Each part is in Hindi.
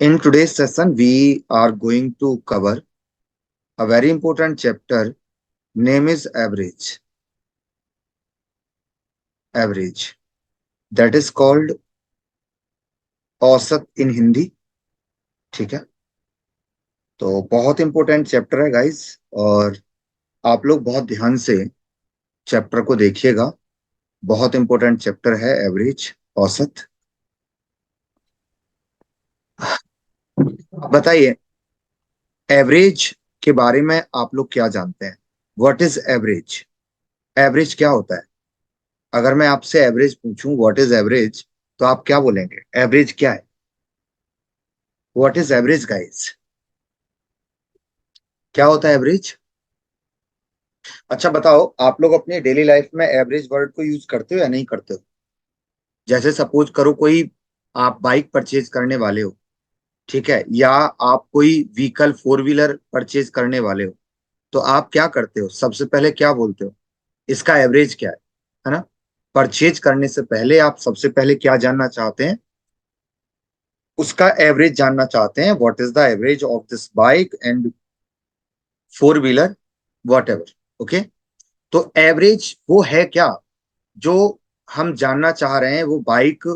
In today's session, we are going to cover a very important chapter. Name is average. Average. That is called औसत in हिंदी. ठीक है. तो बहुत इंपॉर्टेंट चैप्टर है गाइस. और आप लोग बहुत ध्यान से चैप्टर को देखिएगा. बहुत इंपॉर्टेंट चैप्टर है एवरेज, औसत. बताइए, एवरेज के बारे में आप लोग क्या जानते हैं? What is average? एवरेज क्या होता है? अगर मैं आपसे एवरेज पूछूं व्हाट इज एवरेज, तो आप क्या बोलेंगे? एवरेज क्या है? What is average guys? क्या होता है एवरेज? अच्छा बताओ, आप लोग अपनी डेली लाइफ में एवरेज वर्ड को यूज करते हो या नहीं करते हो? जैसे सपोज करो कोई आप बाइक परचेज करने वाले हो, ठीक है, या आप कोई व्हीकल फोर व्हीलर परचेज करने वाले हो, तो आप क्या करते हो? सबसे पहले क्या बोलते हो? इसका एवरेज क्या है ना? परचेज करने से पहले आप सबसे पहले क्या जानना चाहते हैं? उसका एवरेज जानना चाहते हैं. What is the average of this bike and four wheeler, what ever. Okay. तो एवरेज वो है क्या जो हम जानना चाह रहे हैं? वो बाइक,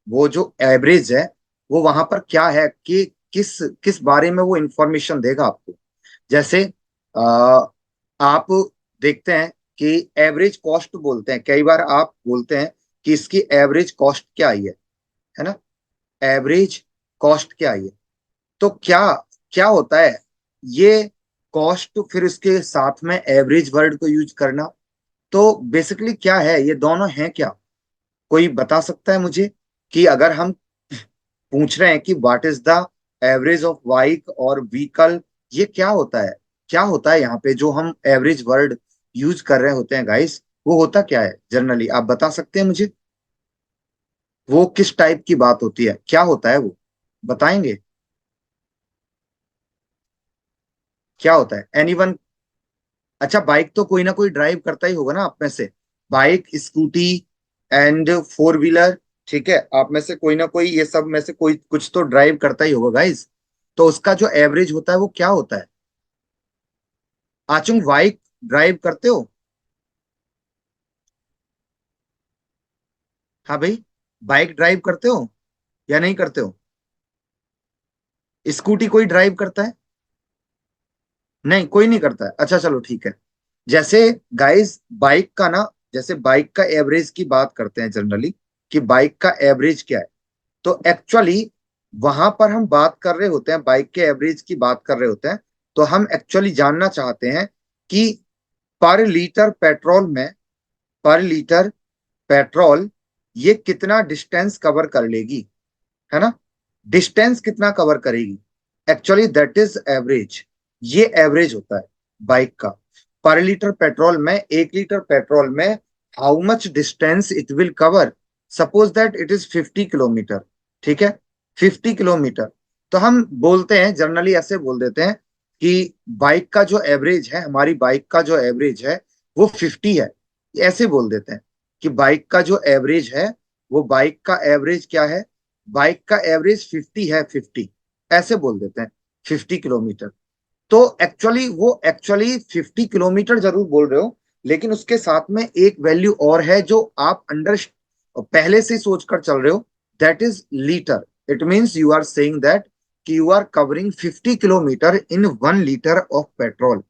वो जो एवरेज है, वो वहां पर क्या है कि किस किस बारे में वो इंफॉर्मेशन देगा आपको? जैसे आ, आप देखते हैं कि एवरेज कॉस्ट बोलते हैं. कई बार आप बोलते हैं कि इसकी एवरेज कॉस्ट क्या आई है ना? एवरेज कॉस्ट क्या आई है? तो क्या क्या होता है ये कॉस्ट, फिर इसके साथ में एवरेज वर्ड को यूज करना? तो बेसिकली क्या है, ये दोनों हैं क्या? कोई बता सकता है मुझे कि अगर हम पूछ रहे हैं कि what is the average of bike और व्हीकल, ये क्या होता है? क्या होता है यहाँ पे जो हम एवरेज वर्ड यूज कर रहे होते हैं गाइस? वो होता क्या है जनरली? आप बता सकते हैं मुझे? वो किस टाइप की बात होती है? क्या होता है वो? बताएंगे? क्या होता है? एनीवन? अच्छा, बाइक तो कोई ना कोई ड्राइव करता ही होगा ना आप में से. Bike, scooty and four wheeler. ठीक है, आप में से कोई ना कोई, ये सब में से कोई कुछ तो ड्राइव करता ही होगा गाइस. तो उसका जो एवरेज होता है वो क्या होता है? आचुंग, बाइक ड्राइव करते हो? हाँ भाई, बाइक ड्राइव करते हो या नहीं करते हो? स्कूटी कोई ड्राइव करता है? नहीं, कोई नहीं करता है. अच्छा चलो ठीक है. जैसे गाइस बाइक का ना, जैसे बाइक का एवरेज की बात करते हैं जनरली, कि बाइक का एवरेज क्या है, तो एक्चुअली वहां पर हम बात कर रहे होते हैं, बाइक के एवरेज की बात कर रहे होते हैं. तो हम एक्चुअली जानना चाहते हैं कि पर लीटर पेट्रोल में, पर लीटर पेट्रोल ये कितना डिस्टेंस कवर कर लेगी, है ना? डिस्टेंस कितना कवर करेगी? Actually that is average. ये एवरेज होता है बाइक का. पर लीटर पेट्रोल में, 1 लीटर पेट्रोल में how much distance it will cover? Suppose that it is 50 kilometre. ठीक है, 50 किलोमीटर. तो हम बोलते हैं जनरली, ऐसे बोल देते हैं कि बाइक का जो एवरेज है, हमारी बाइक का जो एवरेज है वो 50 है. ऐसे बोल देते हैं कि बाइक का जो एवरेज है, वो बाइक का एवरेज क्या है? बाइक का एवरेज 50 है, 50. ऐसे बोल देते हैं, 50 किलोमीटर. तो एक्चुअली 50 किलोमीटर जरूर बोल रहे हो, लेकिन उसके साथ में एक वैल्यू और है जो आप अंडर पहले से सोच कर चल रहे हो. That is litre. It means you are saying that कि you are covering 50 kilometre in 1 litre of petrol.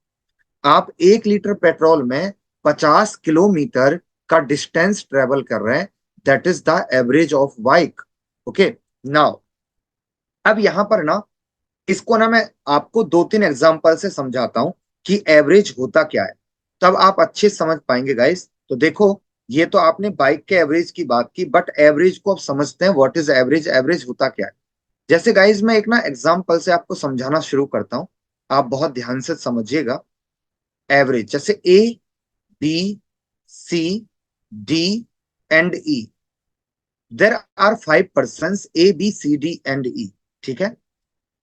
आप 1 लीटर पेट्रोल में 50 किलोमीटर का डिस्टेंस ट्रेवल कर रहे हैं. That is the average of bike. Okay. Now, अब यहां पर ना, इसको ना मैं आपको 2-3 एग्जांपल से समझाता हूं कि एवरेज होता क्या है. तब आप अच्छे से समझ पाएंगे गाइस. तो देखो, ये तो आपने बाइक के एवरेज की बात की, बट एवरेज को अब समझते हैं. What is average? एवरेज होता क्या है? जैसे गाइस मैं एक ना एग्जांपल से आपको समझाना शुरू करता हूं. आप बहुत ध्यान से समझिएगा. एवरेज जैसे A, B, C, D and E. There are 5 person, A B C D and E. ठीक है.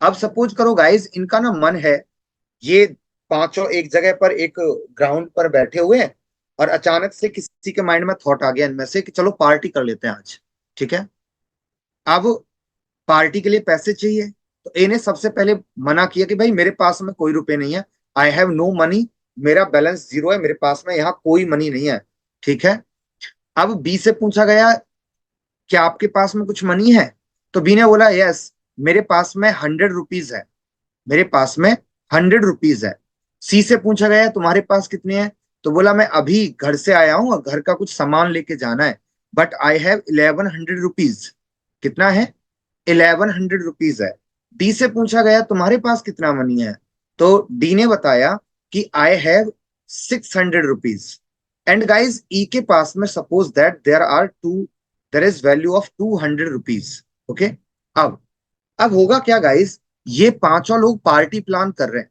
अब सपोज करो गाइस, इनका ना मन है, ये पांचों एक जगह पर एक ग्राउंड पर बैठे हुए हैं, और अचानक से किसी के माइंड में थॉट आ गया इनमें से कि चलो पार्टी कर लेते हैं आज. ठीक है. अब पार्टी के लिए पैसे चाहिए. तो ए ने सबसे पहले मना किया कि भाई मेरे पास में कोई रुपए नहीं है, आई हैव नो मनी, मेरा बैलेंस जीरो है, मेरे पास में यहाँ कोई मनी नहीं है। ठीक है। अब बी से पूछा गया क्या आपके पास में कुछ मनी है, तो बी ने बोला यस, मेरे पास में 100 रुपीज है, मेरे पास में 100 रुपीज है। सी से पूछा गया तुम्हारे पास कितने हैं, तो बोला मैं अभी घर से आया हूं और घर का कुछ सामान लेके जाना है, बट आई हैव 1100 रुपीज। कितना है? 1100 रुपीज है। डी से पूछा गया तुम्हारे पास कितना मनी है, तो डी ने बताया कि I have 600 rupees. And guys ई के पास में suppose that there is value of 200 rupees. Okay. अब होगा क्या गाइस, ये पांचों लोग पार्टी प्लान कर रहे हैं।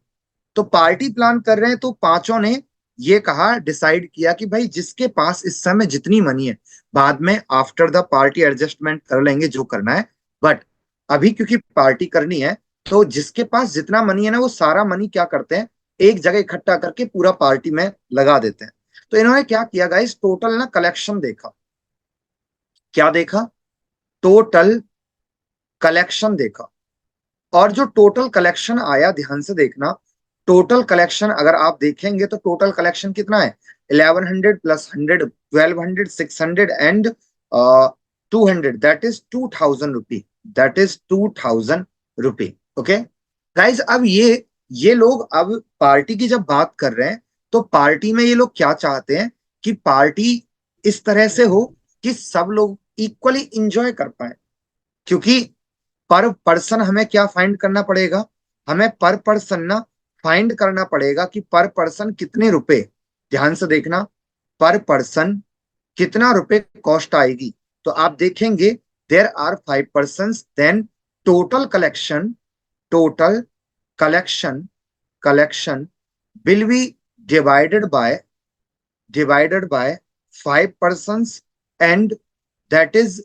तो पार्टी प्लान कर रहे हैं तो पांचों ने ये कहा, डिसाइड किया कि भाई जिसके पास इस समय जितनी मनी है, बाद में आफ्टर द पार्टी एडजस्टमेंट कर लेंगे जो करना है, बट अभी क्योंकि पार्टी करनी है, तो जिसके पास जितना मनी है ना, वो सारा मनी क्या करते हैं, एक जगह इकट्ठा करके पूरा पार्टी में लगा देते हैं। तो इन्होंने क्या किया गाइस, टोटल ना कलेक्शन देखा। क्या देखा? टोटल कलेक्शन देखा। और जो टोटल कलेक्शन आया, ध्यान से देखना, टोटल कलेक्शन अगर आप देखेंगे तो टोटल कलेक्शन कितना है, 1100 plus 100, 1200, 600 and 200, that is 2000 rupee, that is 2000 rupee. Okay guys, अब ये लोग अब पार्टी की जब बात कर रहे हैं, तो पार्टी में ये लोग क्या चाहते हैं कि पार्टी इस तरह से हो कि सब लोग इक्वली इंजॉय कर पाए। क्योंकि पर पर्सन हमें क्या फाइंड करना पड़ेगा, हमें पर पर्सन ना फाइंड करना पड़ेगा कि पर पर्सन कितने रुपए, ध्यान से देखना, पर पर्सन कितना रुपए कॉस्ट आएगी। तो आप देखेंगे there are 5 person, then total collection, total collection, collection will be divided by, divided by 5 persons, and that is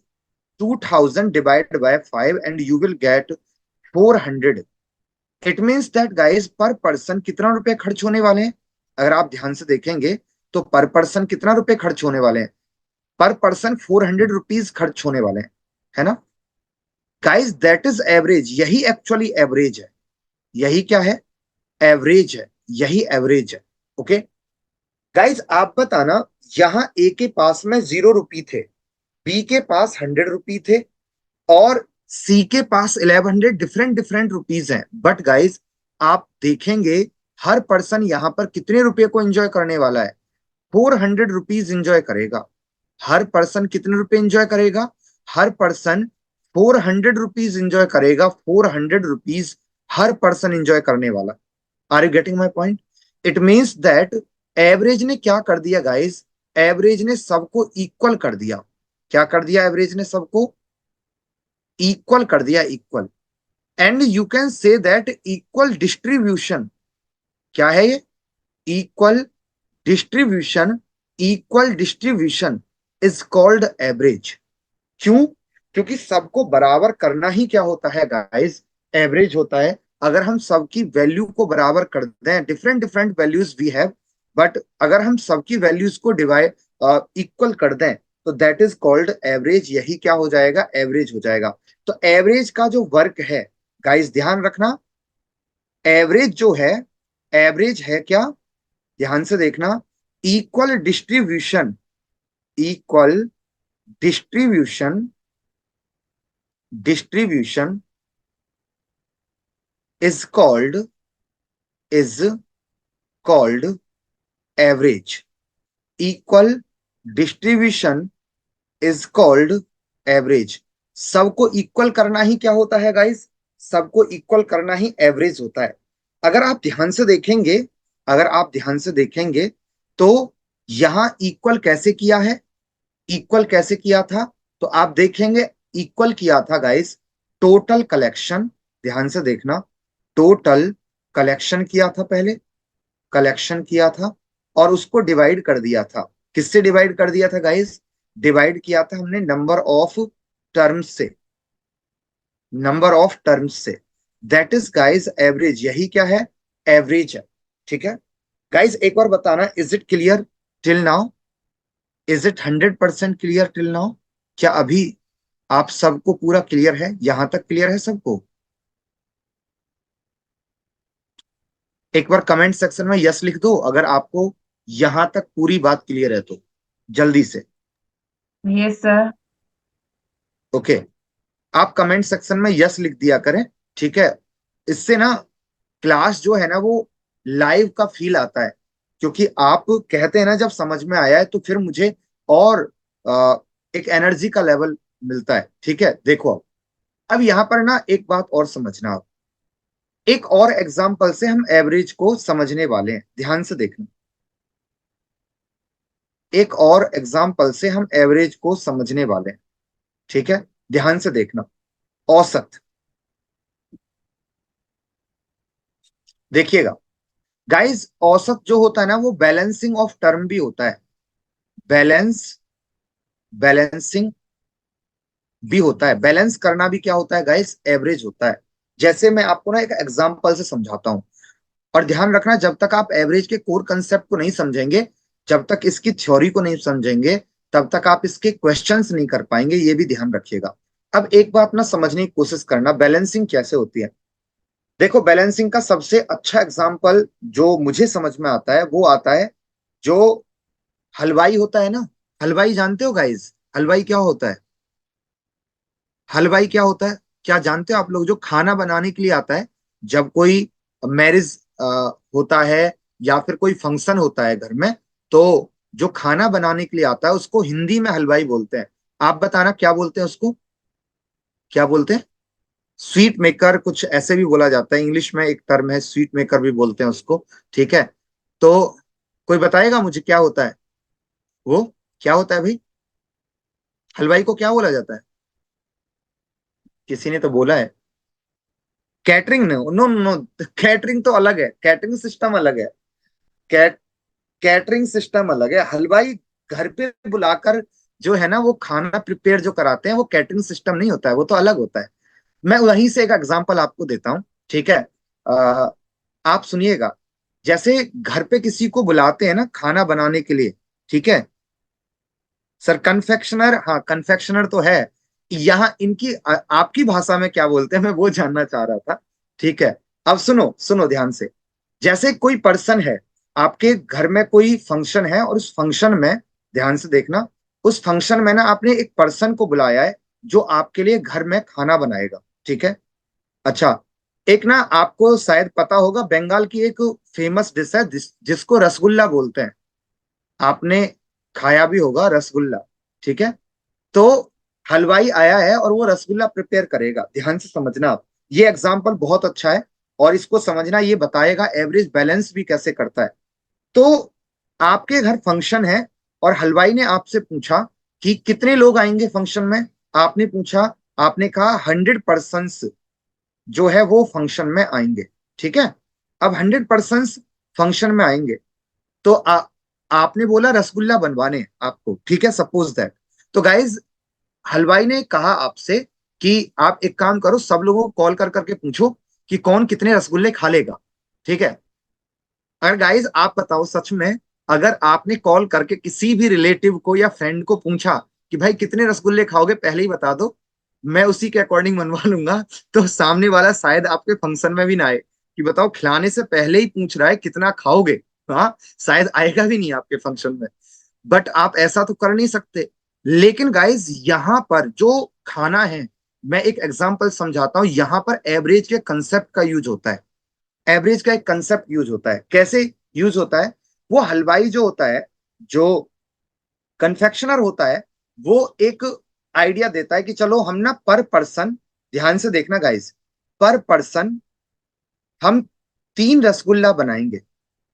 2000 divided by 5 and you will get 400। It means that guys पर पर्सन कितना रुपए खर्च होने वाले हैं, अगर आप ध्यान से देखेंगे तो पर पर्सन कितना रुपए खर्च होने वाले हैं, पर पर्सन 400 रुपीज खर्च होने वाले हैं, है ना गाइस। दैट इज एवरेज, यही एक्चुअली एवरेज है, यही क्या है, एवरेज है, यही एवरेज है। ओके गाइस, आप बताना, यहां ए के पास में 0 रुपी थे, बी के पास 100 रुपी थे, और सी के पास 1100, डिफरेंट डिफरेंट रुपीज हैं। बट गाइज आप देखेंगे हर पर्सन यहां पर कितने रुपए को एंजॉय करने वाला है, 400 रुपीज एंजॉय करेगा। हर पर्सन कितने रुपए एंजॉय करेगा, हर पर्सन 400 रुपीज एंजॉय करेगा, 400 रुपीज हर पर्सन एंजॉय करने वाला। Are you getting my point? It means that average ने क्या कर दिया गाइज, एवरेज ने सबको इक्वल कर दिया। क्या कर दिया एवरेज ने सबको, इक्वल कर दिया, equal. And you can say that equal distribution, क्या है ये, equal distribution, equal distribution is called average. क्यों? क्योंकि सबको बराबर करना ही क्या होता है गाइस, एवरेज होता है। अगर हम सबकी वैल्यू को बराबर कर दें, different different values we have, but अगर हम सबकी वैल्यूज को डिवाइड इक्वल कर दें, तो दैट इज कॉल्ड एवरेज, यही क्या हो जाएगा, एवरेज हो जाएगा। तो एवरेज का जो वर्क है गाइस, ध्यान रखना, एवरेज जो है, एवरेज है क्या, ध्यान से देखना, equal distribution, equal distribution, distribution is called, is called average। equal distribution is called average। सबको इक्वल करना ही क्या होता है गाइस, सबको इक्वल करना ही एवरेज होता है। अगर आप ध्यान से देखेंगे, अगर आप ध्यान से देखेंगे तो यहां इक्वल कैसे किया है, इक्वल कैसे किया था, तो आप देखेंगे इक्वल किया था गाइस, टोटल कलेक्शन, ध्यान से देखना, टोटल कलेक्शन किया था पहले, कलेक्शन किया था, और उसको डिवाइड कर दिया था। किससे डिवाइड कर दिया था गाइस, डिवाइड किया था हमने नंबर ऑफ टर्म्स से, नंबर ऑफ टर्म्स से। दैट इज गाइस एवरेज, यही क्या है, एवरेज है। ठीक है गाइस, एक बार बताना, is it clear till now, is it 100% clear till now? क्या अभी आप सबको पूरा क्लियर है, यहां तक क्लियर है सबको? एक बार कमेंट सेक्शन में यस लिख दो अगर आपको यहां तक पूरी बात क्लियर है तो, जल्दी से। Yes sir. ओके, आप कमेंट सेक्शन में यस लिख दिया करें, ठीक है। इससे ना क्लास जो है ना वो लाइव का फील आता है, क्योंकि आप कहते हैं ना जब समझ में आया है तो फिर मुझे और एक एनर्जी का लेवल मिलता है, ठीक है। देखो अब यहाँ पर ना एक बात और समझना आप, एक और एग्जाम्पल से हम एवरेज को समझने वाले हैं, ध्यान से देखना। एक और एग्जाम्पल से हम एवरेज को समझने वाले हैं, ठीक है, ध्यान से देखना। औसत, देखिएगा गाइस, औसत जो होता है ना वो बैलेंसिंग ऑफ टर्म भी होता है। बैलेंस, बैलेंसिंग भी होता है। बैलेंस करना भी क्या होता है गाइस, एवरेज होता है। जैसे मैं आपको ना एक एग्जांपल से समझाता हूं, और ध्यान रखना जब तक आप एवरेज के कोर कंसेप्ट को नहीं समझेंगे, जब तक इसकी थ्योरी को नहीं समझेंगे, तब तक आप इसके क्वेश्चंस नहीं कर पाएंगे, ये भी ध्यान रखिएगा। अब एक बात ना समझने की कोशिश करना, बैलेंसिंग कैसे होती है। देखो बैलेंसिंग का सबसे अच्छा एग्जाम्पल जो मुझे समझ में आता है वो आता है, जो हलवाई होता है ना। हलवाई जानते हो गाइस, हलवाई क्या होता है? हलवाई क्या होता है, क्या जानते हो आप लोग? जो खाना बनाने के लिए आता है, जब कोई मैरिज होता है या फिर कोई फंक्शन होता है घर में, तो जो खाना बनाने के लिए आता है उसको हिंदी में हलवाई बोलते हैं। आप बताना क्या बोलते हैं उसको, क्या बोलते हैं? स्वीट मेकर, कुछ ऐसे भी बोला जाता है, इंग्लिश में एक टर्म है स्वीट मेकर भी बोलते हैं उसको, ठीक है। तो कोई बताएगा मुझे क्या होता है वो, क्या होता है भाई? हलवाई को क्या बोला जाता है? किसी ने तो बोला है catering. No no no, catering तो अलग है, कैटरिंग सिस्टम अलग है। कैट कैटरिंग सिस्टम अलग है। हलवाई घर पे बुलाकर जो है ना वो खाना प्रिपेयर जो कराते हैं, वो कैटरिंग सिस्टम नहीं होता है, वो तो अलग होता है। मैं वहीं से एक एग्जांपल आपको देता हूँ, ठीक है। आ, आप सुनिएगा, जैसे घर पे किसी को बुलाते हैं ना खाना बनाने के लिए, ठीक है सर, कन्फेक्शनर, हाँ कन्फेक्शनर तो है। यहाँ इनकी आपकी भाषा में क्या बोलते हैं मैं वो जानना चाह रहा था, ठीक है। अब सुनो सुनो ध्यान से, जैसे कोई पर्सन है, आपके घर में कोई फंक्शन है, और उस फंक्शन में, ध्यान से देखना, उस फंक्शन में ना आपने एक पर्सन को बुलाया है जो आपके लिए घर में खाना बनाएगा, ठीक है। अच्छा, एक ना आपको शायद पता होगा, बंगाल की एक फेमस डिश है जिसको रसगुल्ला बोलते हैं। आपने खाया भी होगा रसगुल्ला, ठीक है। तो हलवाई आया है और वो रसगुल्ला प्रिपेयर करेगा, ध्यान से समझना आप। ये एग्जाम्पल बहुत अच्छा है, और इसको समझना ये बताएगा एवरेज बैलेंस भी कैसे करता है। तो आपके घर फंक्शन है, और हलवाई ने आपसे पूछा कि कितने लोग आएंगे फंक्शन में। आपने पूछा, आपने कहा 100% जो है वो फंक्शन में आएंगे, ठीक है। अब 100% फंक्शन में आएंगे, तो आपने बोला रसगुल्ला बनवाने हैं आपको, ठीक है, सपोज दैट। तो गाइज, हलवाई ने कहा आपसे कि आप एक काम करो, सब लोगों को कॉल कर करके पूछो कि कौन कितने रसगुल्ले खा लेगा, ठीक है। अगर गाइज आप बताओ सच में, अगर आपने कॉल करके किसी भी रिलेटिव को या फ्रेंड को पूछा कि भाई कितने रसगुल्ले खाओगे, पहले ही बता दो, मैं उसी के अकॉर्डिंग मनवा लूंगा, तो सामने वाला शायद आपके फंक्शन में भी ना आए, कि बताओ खिलाने से पहले ही पूछ रहा है कितना खाओगे। हाँ, शायद आएगा भी नहीं आपके फंक्शन में। बट आप ऐसा तो कर नहीं सकते। लेकिन गाइज यहाँ पर जो खाना है, मैं एक एग्जांपल समझाता हूं, यहाँ पर एवरेज के कंसेप्ट का यूज होता है। एवरेज का एक कंसेप्ट यूज होता है, कैसे यूज होता है? वो हलवाई जो होता है, जो कन्फेक्शनर होता है, वो एक आइडिया देता है कि चलो हम ना पर पर्सन, ध्यान से देखना गाइस, पर पर्सन हम 3 रसगुल्ला बनाएंगे,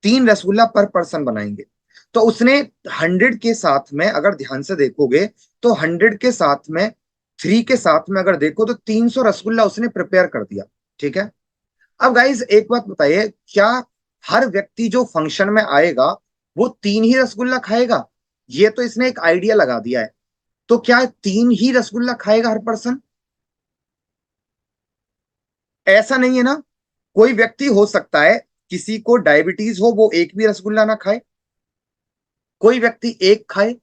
3 रसगुल्ला पर पर्सन बनाएंगे। तो उसने 100 के साथ में अगर ध्यान से देखोगे, तो 100 के साथ में 3 के साथ में अगर देखो तो 300 रसगुल्ला उसने प्रिपेयर कर दिया, ठीक है। अब गाइज एक बात बताइए, क्या हर व्यक्ति जो फंक्शन में आएगा वो 3 ही रसगुल्ला खाएगा? ये तो इसने एक आइडिया लगा दिया है। तो क्या 3 ही रसगुल्ला खाएगा हर पर्सन? ऐसा नहीं है ना। कोई व्यक्ति हो सकता है, किसी को डायबिटीज हो, वो एक भी रसगुल्ला ना खाए। कोई व्यक्ति एक खाए,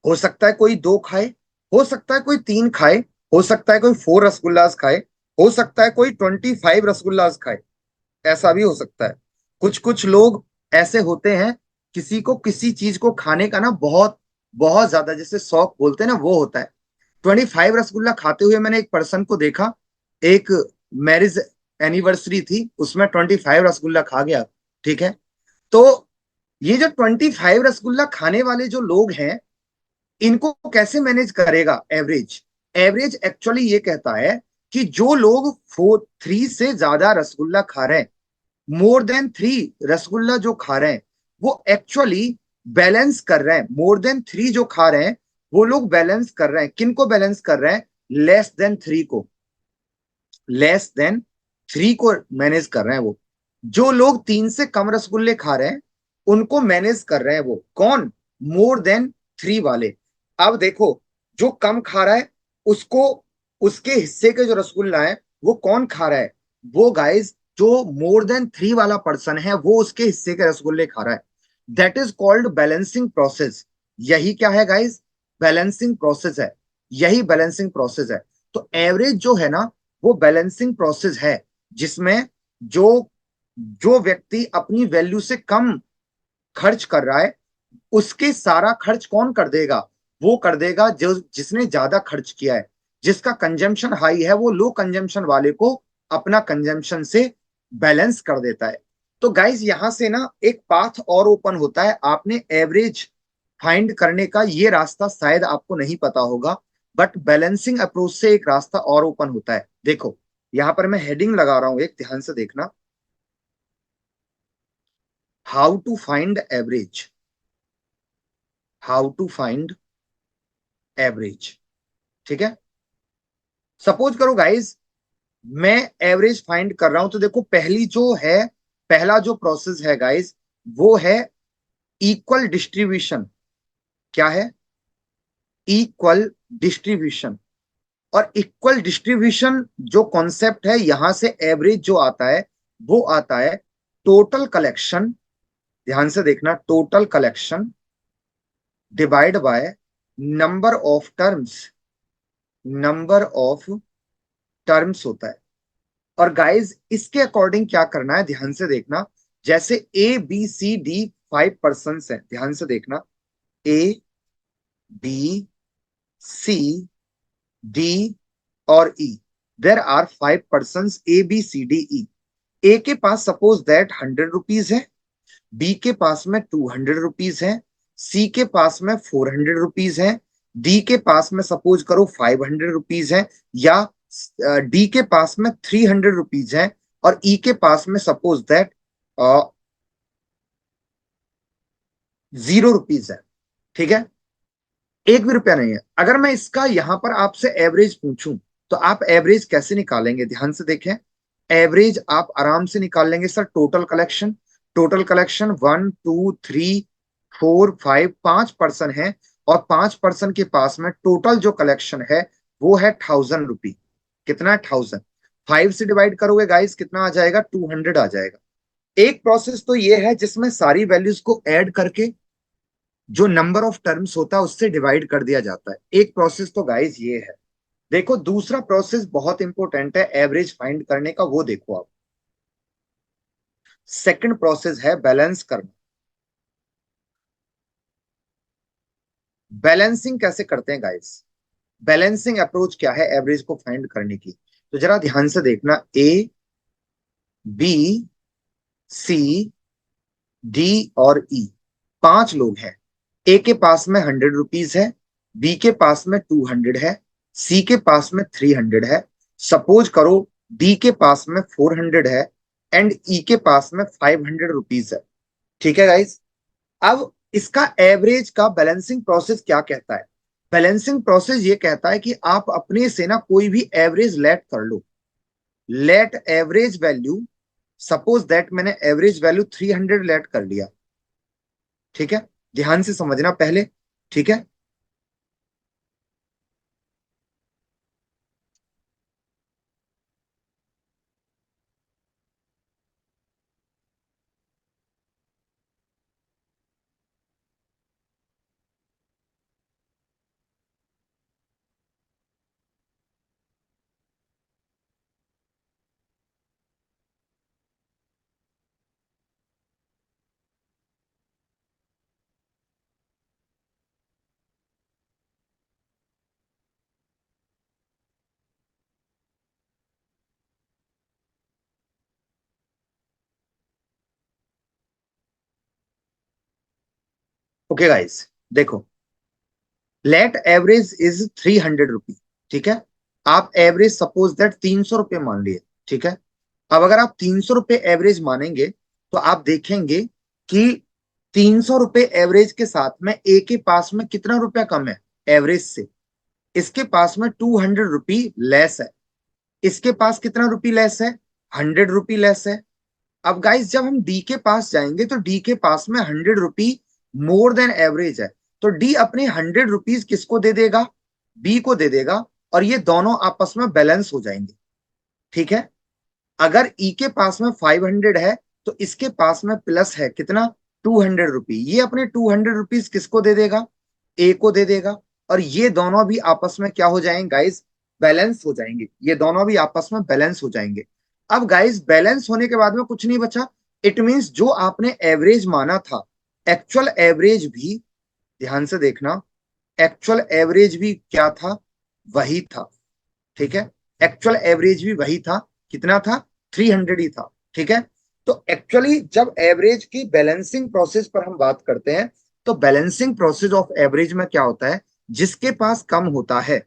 हो सकता है कोई दो खाए, हो सकता है कोई तीन खाए, हो सकता है कोई 4 रसगुल्लास खाए, हो सकता है कोई 25 रसगुल्लास खाए, ऐसा भी हो सकता है। कुछ कुछ लोग ऐसे होते हैं, किसी को किसी चीज को खाने का ना बहुत बहुत ज्यादा जैसे शौक बोलते हैं ना, वो होता है। 25 रसगुल्ला खाते हुए मैंने एक पर्सन को देखा। एक मैरिज एनिवर्सरी थी, उसमें 25 रसगुल्ला खा गया। ठीक है। तो ये जो 25 रसगुल्ला खाने वाले जो लोग हैं, इनको कैसे मैनेज करेगा एवरेज? एवरेज एक्चुअली ये कहता है कि जो लोग 3 से ज्यादा रसगुल्ला खा रहे हैं, मोर देन 3 रसगुल्ला जो खा रहे हैं, वो एक्चुअली बैलेंस कर रहे हैं। मोर देन 3 जो खा रहे हैं, वो लोग बैलेंस कर रहे हैं। किन को बैलेंस कर रहे हैं? लेस देन 3 को। लेस देन 3 को मैनेज कर रहे हैं वो। जो लोग 3 से कम रसगुल्ले खा रहे हैं, उनको मैनेज कर रहे हैं वो कौन? मोर देन 3 वाले। अब देखो, जो कम खा रहा है, उसको उसके हिस्से के जो रसगुल्ला है, वो कौन खा रहा है? वो गाइस, जो मोर देन 3 वाला पर्सन है, वो उसके हिस्से के रसगुल्ले खा रहा है। That is called balancing process. यही क्या है गाइस? बैलेंसिंग प्रोसेस है। यही बैलेंसिंग प्रोसेस है। तो एवरेज जो है ना, वो बैलेंसिंग प्रोसेस है, जिसमें जो जो व्यक्ति अपनी वैल्यू से कम खर्च कर रहा है, उसके सारा खर्च कौन कर देगा? वो कर देगा जो जिसने ज्यादा खर्च किया है। जिसका कंजम्पशन हाई है, वो लो कंजम्पशन वाले को अपना कंजम्पशन से बैलेंस कर देता है। तो गाइज, यहां से ना एक पाथ और ओपन होता है। आपने एवरेज फाइंड करने का ये रास्ता शायद आपको नहीं पता होगा, बट बैलेंसिंग अप्रोच से एक रास्ता और ओपन होता है। देखो, यहां पर मैं हेडिंग लगा रहा हूं, एक ध्यान से देखना। How to find average. How to find average. ठीक है। सपोज करो गाइज, मैं एवरेज फाइंड कर रहा हूं, तो देखो, पहली जो है, पहला जो प्रोसेस है गाइज, वो है इक्वल डिस्ट्रीब्यूशन। क्या है? Equal distribution. और इक्वल डिस्ट्रीब्यूशन जो कॉन्सेप्ट है, यहां से एवरेज जो आता है, वो आता है टोटल कलेक्शन। ध्यान से देखना, total collection divide by number of terms. Number of terms होता है। और गाइज, इसके अकॉर्डिंग क्या करना है, ध्यान से देखना। जैसे A B C D 5 person है, ध्यान से देखना। A B C D और E, there are 5 person, A B C D E। A के पास सपोज दैट 100 रुपीज है, बी के पास में 200 रुपीज है, सी के पास में 400 रुपीज है, डी के पास में सपोज करो 500 रुपीज है, या डी के पास में 300 रुपीज है, और ई के पास में सपोज दैट 0 रुपीज है। ठीक है। 1 भी रुपया नहीं है। अगर मैं इसका यहां पर आपसे एवरेज पूछूं, तो आप एवरेज कैसे निकालेंगे? ध्यान से देखें। एवरेज आप आराम से निकाल लेंगे sir. Total collection, total collection 1 2 3 4 5, 5 person है, और 5 पर्सन के पास में टोटल जो कलेक्शन है, वो है 1000 रुपी। कितना है? 1000। 5 से डिवाइड करोगे गाइस, कितना आ जाएगा? 200 आ जाएगा। एक प्रोसेस तो ये है जिसमें सारी वैल्यूज को ऐड करके जो नंबर ऑफ टर्म्स होता है, उससे डिवाइड कर दिया जाता है। एक प्रोसेस तो गाइस ये है। देखो, दूसरा प्रोसेस बहुत इंपॉर्टेंट है एवरेज फाइंड करने का, वो देखो आप। सेकंड प्रोसेस है बैलेंस करना। बैलेंसिंग कैसे करते हैं गाइस? बैलेंसिंग अप्रोच क्या है एवरेज को फाइंड करने की? तो जरा ध्यान से देखना। A B C D और E, 5 लोग हैं। ए के पास में 100 रुपीज है, बी के पास में 200 है, सी के पास में 300 है, सपोज करो डी के पास में 400 है, एंड ई के पास में 500 रुपीज है। ठीक है गाइस। अब इसका एवरेज का बैलेंसिंग प्रोसेस क्या कहता है? बैलेंसिंग प्रोसेस ये कहता है कि आप अपने से ना कोई भी एवरेज लेट कर लो। Let average value, suppose that मैंने एवरेज वैल्यू 300 लेट कर लिया। ठीक है। ध्यान से समझना पहले। ठीक है। ओके गाइस, देखो, लेट एवरेज इज 300 रुपी। ठीक है, आप एवरेज सपोज दैट 300 रुपये मान लिए। ठीक है, अब अगर आप 300 रुपये एवरेज मानेंगे तो आप देखेंगे कि 300 रुपये एवरेज के साथ में ए के पास में कितना रुपया कम है एवरेज से। इसके पास में 200 रुपी लेस है। इसके पास कितना रुपी लेस है? 100 रुपी लेस है। अब गाइस जब हम डी के पास जाएंगे तो डी के पास में 100 रुपी मोर देन एवरेज है। तो डी अपने 100 रुपीज किसको दे देगा? बी को दे देगा, और ये दोनों आपस में बैलेंस हो जाएंगे। ठीक है, अगर ई के पास में 500 है तो इसके पास में प्लस है कितना? 200 रुपी। ये अपने 200 रुपीज किसको दे देगा? ए को दे देगा, और ये दोनों भी आपस में क्या हो जाएंगे गाइस? बैलेंस हो जाएंगे। ये दोनों भी आपस में बैलेंस हो जाएंगे। अब गाइस बैलेंस होने के बाद में कुछ नहीं बचा। इट मींस जो आपने एवरेज माना था, एक्चुअल एवरेज भी, ध्यान से देखना, एक्चुअल एवरेज भी क्या था? वही था। ठीक है, एक्चुअल एवरेज भी वही था। कितना था? 300 ही था। ठीक है, तो एक्चुअली जब एवरेज की बैलेंसिंग प्रोसेस पर हम बात करते हैं, तो बैलेंसिंग प्रोसेस ऑफ एवरेज में क्या होता है? जिसके पास कम होता है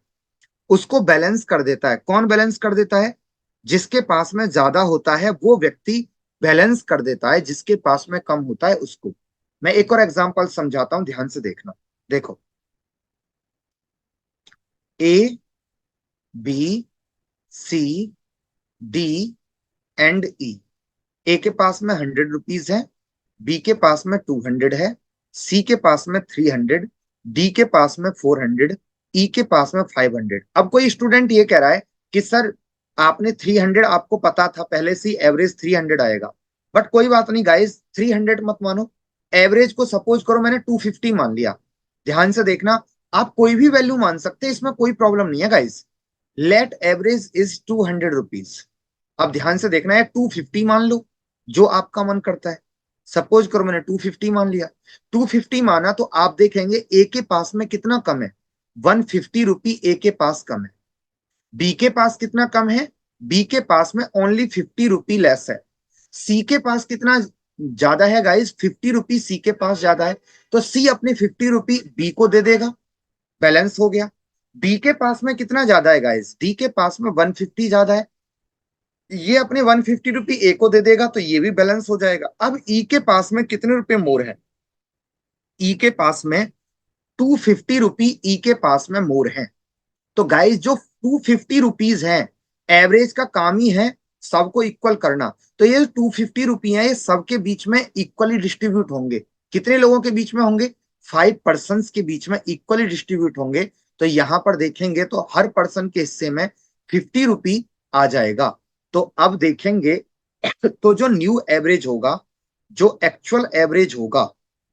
उसको बैलेंस कर देता है। कौन बैलेंस कर देता है? जिसके पास में ज्यादा होता है वो व्यक्ति बैलेंस कर देता है, जिसके पास में कम होता है उसको। मैं एक और एग्जांपल समझाता हूं, ध्यान से देखना। देखो, ए, बी, सी, डी एंड ई। ए के पास में 100 रुपीज है, बी के पास में 200 है, सी के पास में 300, डी के पास में 400, ई के पास में 500। अब कोई स्टूडेंट ये कह रहा है कि सर आपने 300, आपको पता था पहले से एवरेज 300 आएगा। बट कोई बात नहीं गाइस, 300 मत मानो। एवरेज को सपोज करो मैंने 250 मान लिया। ध्यान से देखना, आप कोई भी वैल्यू मान सकते हैं, इसमें कोई प्रॉब्लम नहीं है guys. Let average is 200 rupees. अब ध्यान से देखना है, 250 मान लो, जो आपका मन करता है। सपोज करो मैंने 250 मान लिया। 250 माना तो आप देखेंगे ए के पास में कितना कम है? 150 रुपी ए के पास कम है। बी के पास कितना कम है? बी के पास में ओनली 50 रुपी लेस है। सी के पास कितना ज्यादा है गाइस? 50 रुपी सी के पास ज्यादा है। तो सी अपने 50 रुपी बी को दे देगा, बैलेंस हो गया। डी के पास में कितना ज्यादा है गाइस? डी के पास में 150 ज्यादा है, ये अपने 150 रुपी ए को दे देगा, तो ये भी बैलेंस हो जाएगा। अब ई के पास में कितने रुपए मोर है? ई के पास में 250 रुपी ई के पास में मोर है। तो गाइस जो 250 रुपीज है, एवरेज का काम ही है सबको इक्वल करना। तो ये 250 रुपी है, ये सबके बीच में इक्वली डिस्ट्रीब्यूट होंगे। कितने लोगों के बीच में होंगे? 5 पर्सन के बीच में इक्वली डिस्ट्रीब्यूट होंगे। तो यहां पर देखेंगे तो हर पर्सन के हिस्से में 50 रुपी आ जाएगा। तो अब देखेंगे तो जो न्यू एवरेज होगा, जो एक्चुअल एवरेज होगा,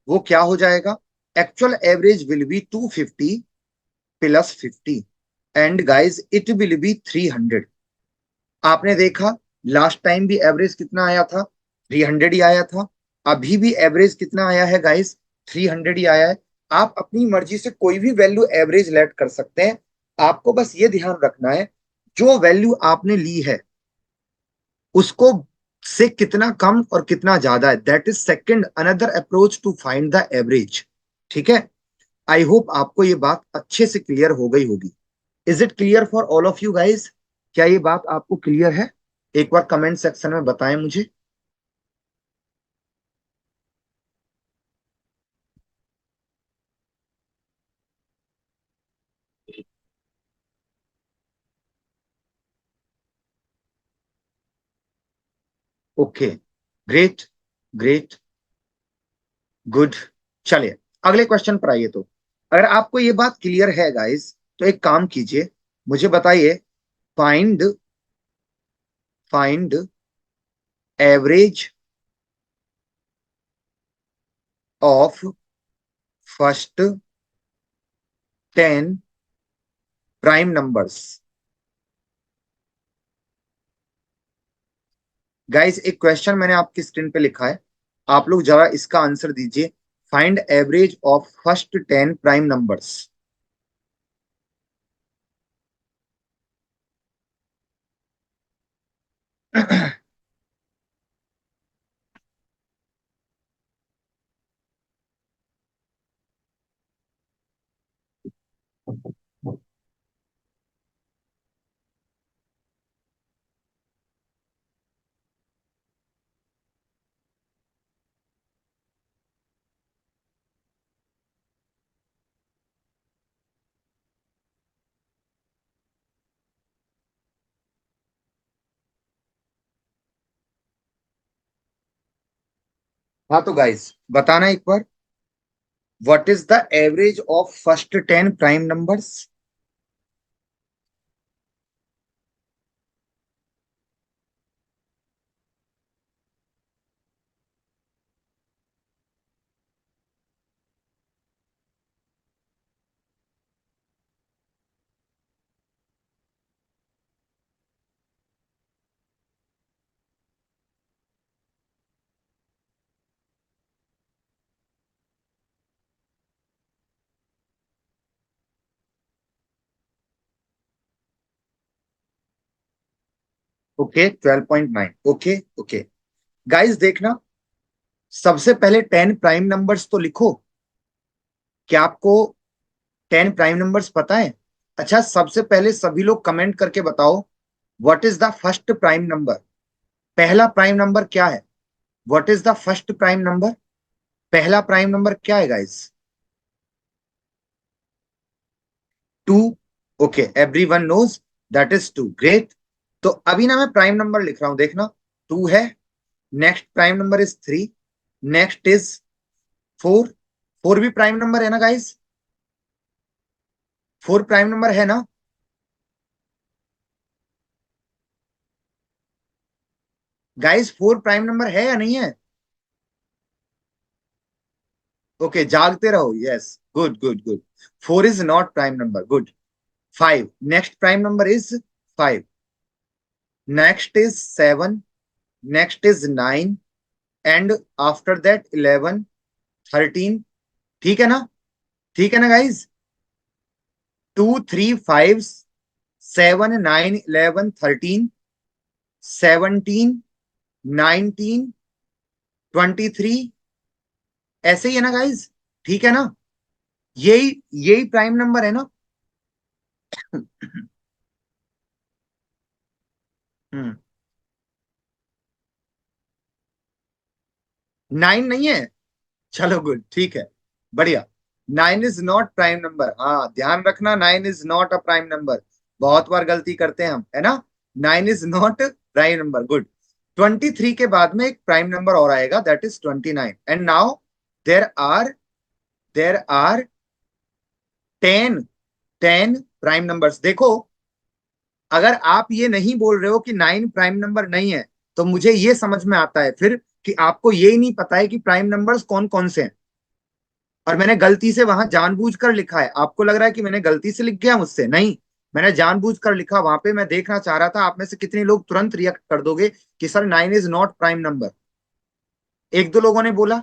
वो क्या हो जाएगा? Actual average will B 250 plus 50, and guys it will be 300। आपने देखा लास्ट टाइम भी एवरेज कितना आया था? 300 ही आया था। अभी भी एवरेज कितना आया है गाइज? 300 ही आया है। आप अपनी मर्जी से कोई भी वैल्यू एवरेज लेट कर सकते हैं। आपको बस ये ध्यान रखना है, जो वैल्यू आपने ली है उसको से कितना कम और कितना ज्यादा है, that is second another approach to find the average. ठीक है, आई होप आपको ये बात अच्छे से क्लियर हो गई होगी। Is it clear for all of you guys? क्या ये बात आपको क्लियर है? एक बार कमेंट सेक्शन में बताएं मुझे। Okay, great, great, good. चलिए अगले क्वेश्चन पर आइए। तो अगर आपको ये बात क्लियर है गाइज, तो एक काम कीजिए, मुझे बताइए, find find average of first 10 prime numbers. Guys एक क्वेश्चन मैंने आपकी स्क्रीन पे लिखा है, आप लोग जरा इसका आंसर दीजिए। Find average of first 10 prime numbers. हाँ तो गाइस बताना एक बार, what is the average of first 10 prime numbers? Okay 12.9। Okay okay guys देखना, सबसे पहले 10 प्राइम नंबर्स तो लिखो। क्या आपको 10 प्राइम नंबर्स पता है? अच्छा सबसे पहले सभी लोग कमेंट करके बताओ, what is the first prime number? पहला प्राइम नंबर क्या है? What is the first prime number? पहला प्राइम नंबर क्या है guys? 2। Okay everyone knows that is 2। Great. तो अभी ना मैं प्राइम नंबर लिख रहा हूं, देखना। 2 है, next prime number is 3, next is 4। 4 भी प्राइम नंबर है ना गाइस? 4 प्राइम नंबर है ना? गाइस 4 प्राइम नंबर है या नहीं है? ओके जागते रहो, yes, good good good. 4 is not prime number, good. 5, next prime number is 5, next is 7, next is 9, and after that 11, 13। ठीक है ना? ठीक है ना गाइज? 2, 3, 5, 7, 9, 11, 13, 17, 19, 23। ऐसे ही है ना गाइज? ठीक है ना? यही यही प्राइम नंबर है ना? हम्म। 9 नहीं है? चलो गुड, ठीक है, बढ़िया। 9 इज नॉट प्राइम नंबर, हाँ ध्यान रखना, 9 is not a prime number. बहुत बार गलती करते हैं हम, है ना? 9 is not prime number, good. 23 के बाद में एक प्राइम नंबर और आएगा, that is 29। And now there are there are 10 10 prime numbers. देखो, अगर आप ये नहीं बोल रहे हो कि 9 प्राइम नंबर नहीं है, तो मुझे ये समझ में आता है फिर कि आपको ये ही नहीं पता है कि प्राइम नंबर्स कौन कौन से हैं। और मैंने गलती से वहां जानबूझकर लिखा है, आपको लग रहा है कि मैंने गलती से लिख गया, मुझसे नहीं। मैंने जानबूझकर लिखा वहां पे, मैं देखना चाह रहा था आप में से कितने लोग तुरंत रिएक्ट कर दोगे कि sir 9 is not prime number. एक दो लोगों ने बोला।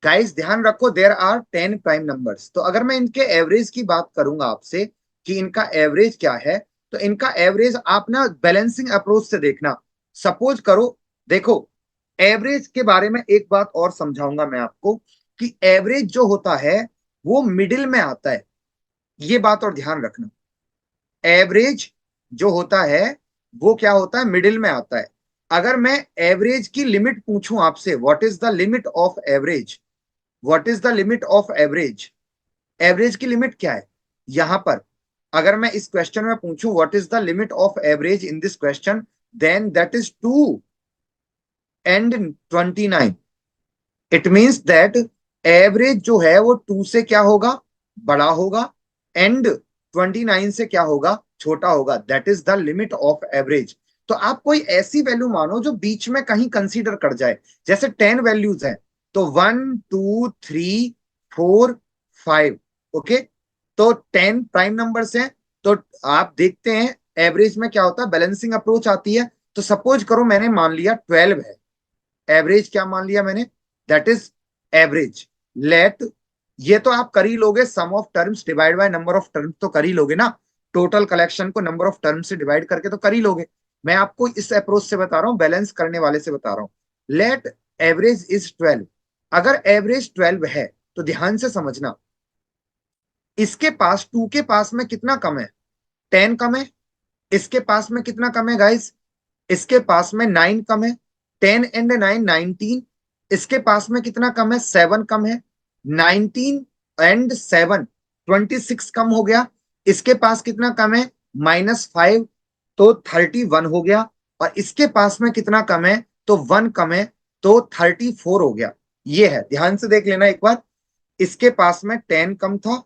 गाइस ध्यान रखो, देयर आर 10 प्राइम नंबर्स। तो अगर मैं इनके एवरेज की बात करूंगा आपसे कि इनका एवरेज क्या है, तो इनका एवरेज आप ना बैलेंसिंग अप्रोच से देखना। सपोज करो, देखो, एवरेज के बारे में एक बात और समझाऊंगा मैं आपको, कि एवरेज जो होता है वो मिडिल में आता है। ये बात और ध्यान रखना, एवरेज जो होता है वो क्या होता है, मिडिल में आता है। अगर मैं एवरेज की लिमिट पूछूं आपसे, what is the limit of average? What is the limit of average? Average की लिमिट क्या है यहां पर? अगर मैं इस क्वेश्चन में पूछूं what is the limit of average in this question, then that is 2 and 29। It means that average जो है वो 2 से क्या होगा, बड़ा होगा, एंड 29 से क्या होगा, छोटा होगा। That is the limit of average. तो आप कोई ऐसी वैल्यू मानो जो बीच में कहीं कंसीडर कर जाए। जैसे 10 वैल्यूज हैं, तो 1, 2, 3, 4, 5। ओके, तो 10 प्राइम नंबर्स हैं। तो आप देखते हैं एवरेज में क्या होता है, बैलेंसिंग अप्रोच आती है। तो सपोज करो मैंने मान लिया 12 है, एवरेज क्या मान लिया मैंने, दैट इज एवरेज। लेट, ये तो आप कर ही लोगे, sum of terms divide by number of terms तो कर ही लोगे ना। टोटल कलेक्शन को नंबर ऑफ टर्म्स से डिवाइड करके तो कर ही लोगे। मैं आपको इस अप्रोच से बता रहा हूं, बैलेंस करने वाले से बता रहा हूं। Let average is 12। अगर एवरेज 12 है, तो ध्यान से समझना, इसके पास 2 के पास में कितना कम है, 10 कम है। इसके पास में कितना कम है गाइस, इसके पास में 9 कम है। 10 एंड 9, 19। इसके पास में कितना कम है, 7 कम है। 19 एंड 7, 26 कम हो गया। इसके पास कितना कम है, -5, तो 31 हो गया। और इसके पास में कितना कम है, तो 1 कम है, तो 34 हो गया। ये है, ध्यान से देख लेना एक बार। इसके पास में 10 कम था।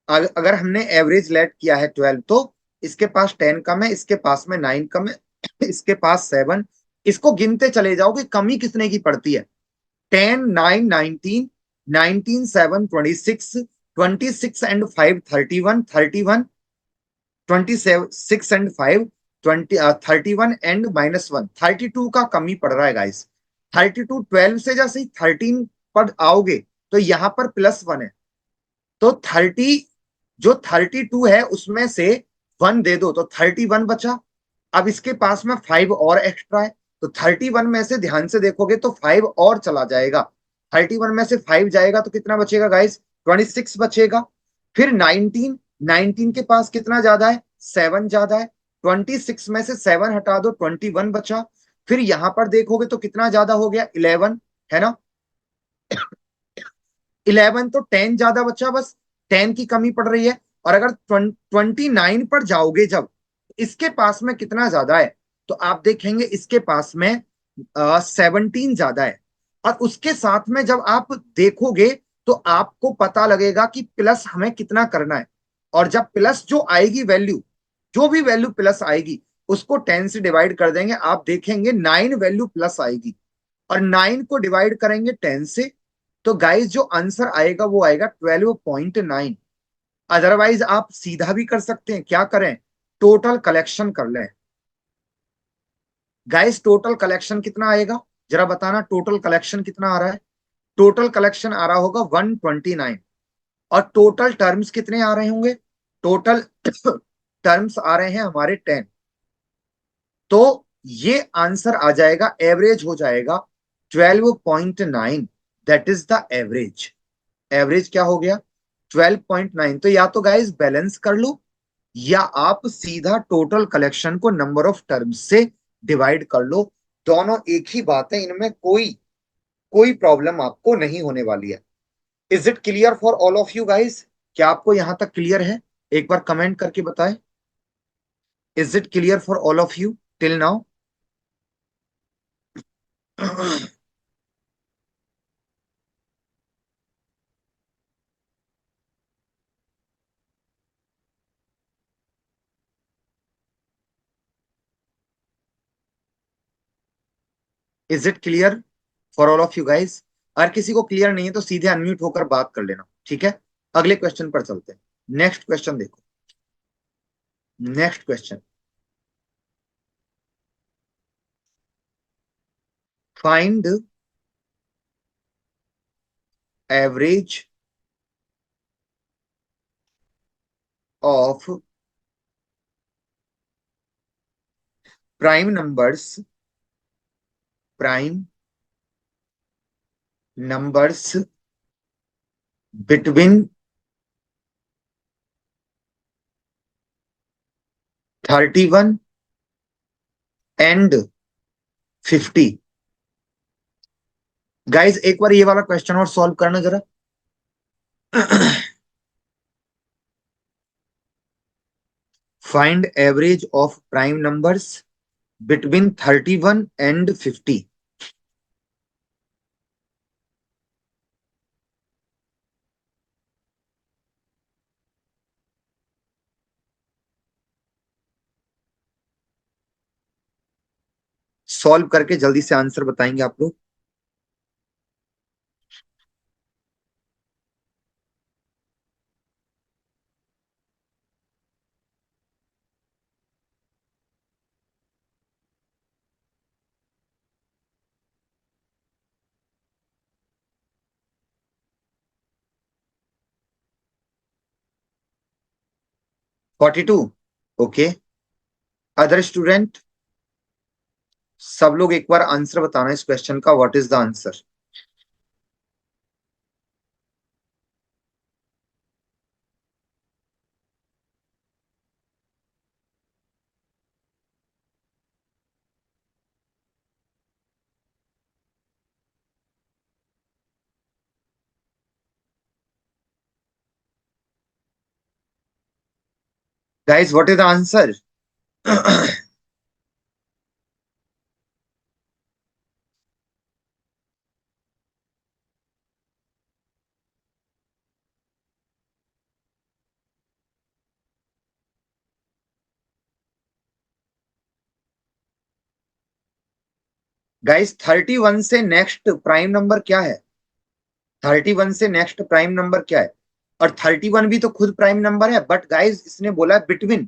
अगर हमने एवरेज लेट किया है 12, तो इसके पास 10 कम है, इसके पास में 9 कम है, इसके पास 7। इसको गिनते चले जाओ कि कमी कितने की पड़ती है। 10, 9, 19, 19, 7, 26, 26 एंड 5, 31, 31, 26 एंड 5, 20, 31 एंड -1, 32 का कमी पड़ रहा है गाइस। 32, 12 से जैसे ही 13 पर आओगे तो यहां पर +1 है। तो 30, जो 32 है उसमें से 1 दे दो तो 31 बचा। अब इसके पास में 5 और एक्स्ट्रा है, तो 31 में से ध्यान से देखोगे तो 5 और चला जाएगा। 31 में से 5 जाएगा तो कितना बचेगा गाइस? 26 बचेगा। फिर 19, 19 के पास कितना ज्यादा है? 7 ज्यादा है। 26 में से 7 हटा दो, 21 बचा। फिर यहां पर देखोगे तो कितना ज्यादा हो गया? 11, है ना? 11 तो 10 ज्यादा बचा, बस 10 की कमी पड़ रही है। और अगर 29 पर जाओगे जब, इसके पास में कितना ज्यादा है? तो आप देखेंगे इसके पास में 17 ज्यादा है। और उसके साथ में जब आप देखोगे तो आपको पता लगेगा कि प्लस हमें कितना करना है। और जब प्लस जो आएगी वैल्यू, जो भी वैल्यू प्लस आएगी उसको 10 से डिवाइड कर देंगे, आप देखेंगे 9 वैल्यू प्लस आएगी। और 9 को डिवाइड करेंगे 10 से, तो गाइस जो आंसर आएगा वो आएगा 12.9। अदरवाइज आप सीधा भी कर सकते हैं, क्या करें? टोटल कलेक्शन कर लें। गाइस टोटल कलेक्शन कितना आएगा? जरा बताना, टोटल कलेक्शन कितना आ रहा है? टोटल कलेक्शन आ रहा होगा 129। और टोटल टर्म्स कितने आ रहे होंगे? टोटल टर्म्स आ रहे हैं हमारे 10। तो ये आंसर आ जाएगा, एवरेज हो जाएगा 12.9। That is the average. Average क्या हो गया? 12.9। तो या तो गाइस बैलेंस कर लो, या आप सीधा टोटल कलेक्शन को नंबर ऑफ टर्म्स से डिवाइड कर लो। दोनों एक ही बात है, इनमें कोई कोई प्रॉब्लम आपको नहीं होने वाली है। Is it clear for all of you guys? क्या आपको यहां तक क्लियर है? एक बार कमेंट करके बताएं। Is it clear for all of you till now? Is it clear for all of you guys? अगर किसी को क्लियर नहीं है तो सीधे अनम्यूट होकर बात कर लेना, ठीक है? अगले क्वेश्चन पर चलते हैं। नेक्स्ट क्वेश्चन देखो। Next question, find average of prime numbers, prime numbers between 31 and 50। Guys एक बार ये वाला क्वेश्चन और सॉल्व करना जरा। Find average of prime numbers between 31 and 50। Solve करके जल्दी से आंसर बताएंगे आप लोग। 42। ओके, अदर स्टूडेंट, सब लोग एक बार आंसर बताना इस क्वेश्चन का, what is the answer? Guys what is the answer? Guys 31 से नेक्स्ट प्राइम नंबर क्या है? 31 से नेक्स्ट प्राइम नंबर क्या है? और 31 भी तो खुद प्राइम नंबर है, बट गाइस इसने बोला है बिटवीन,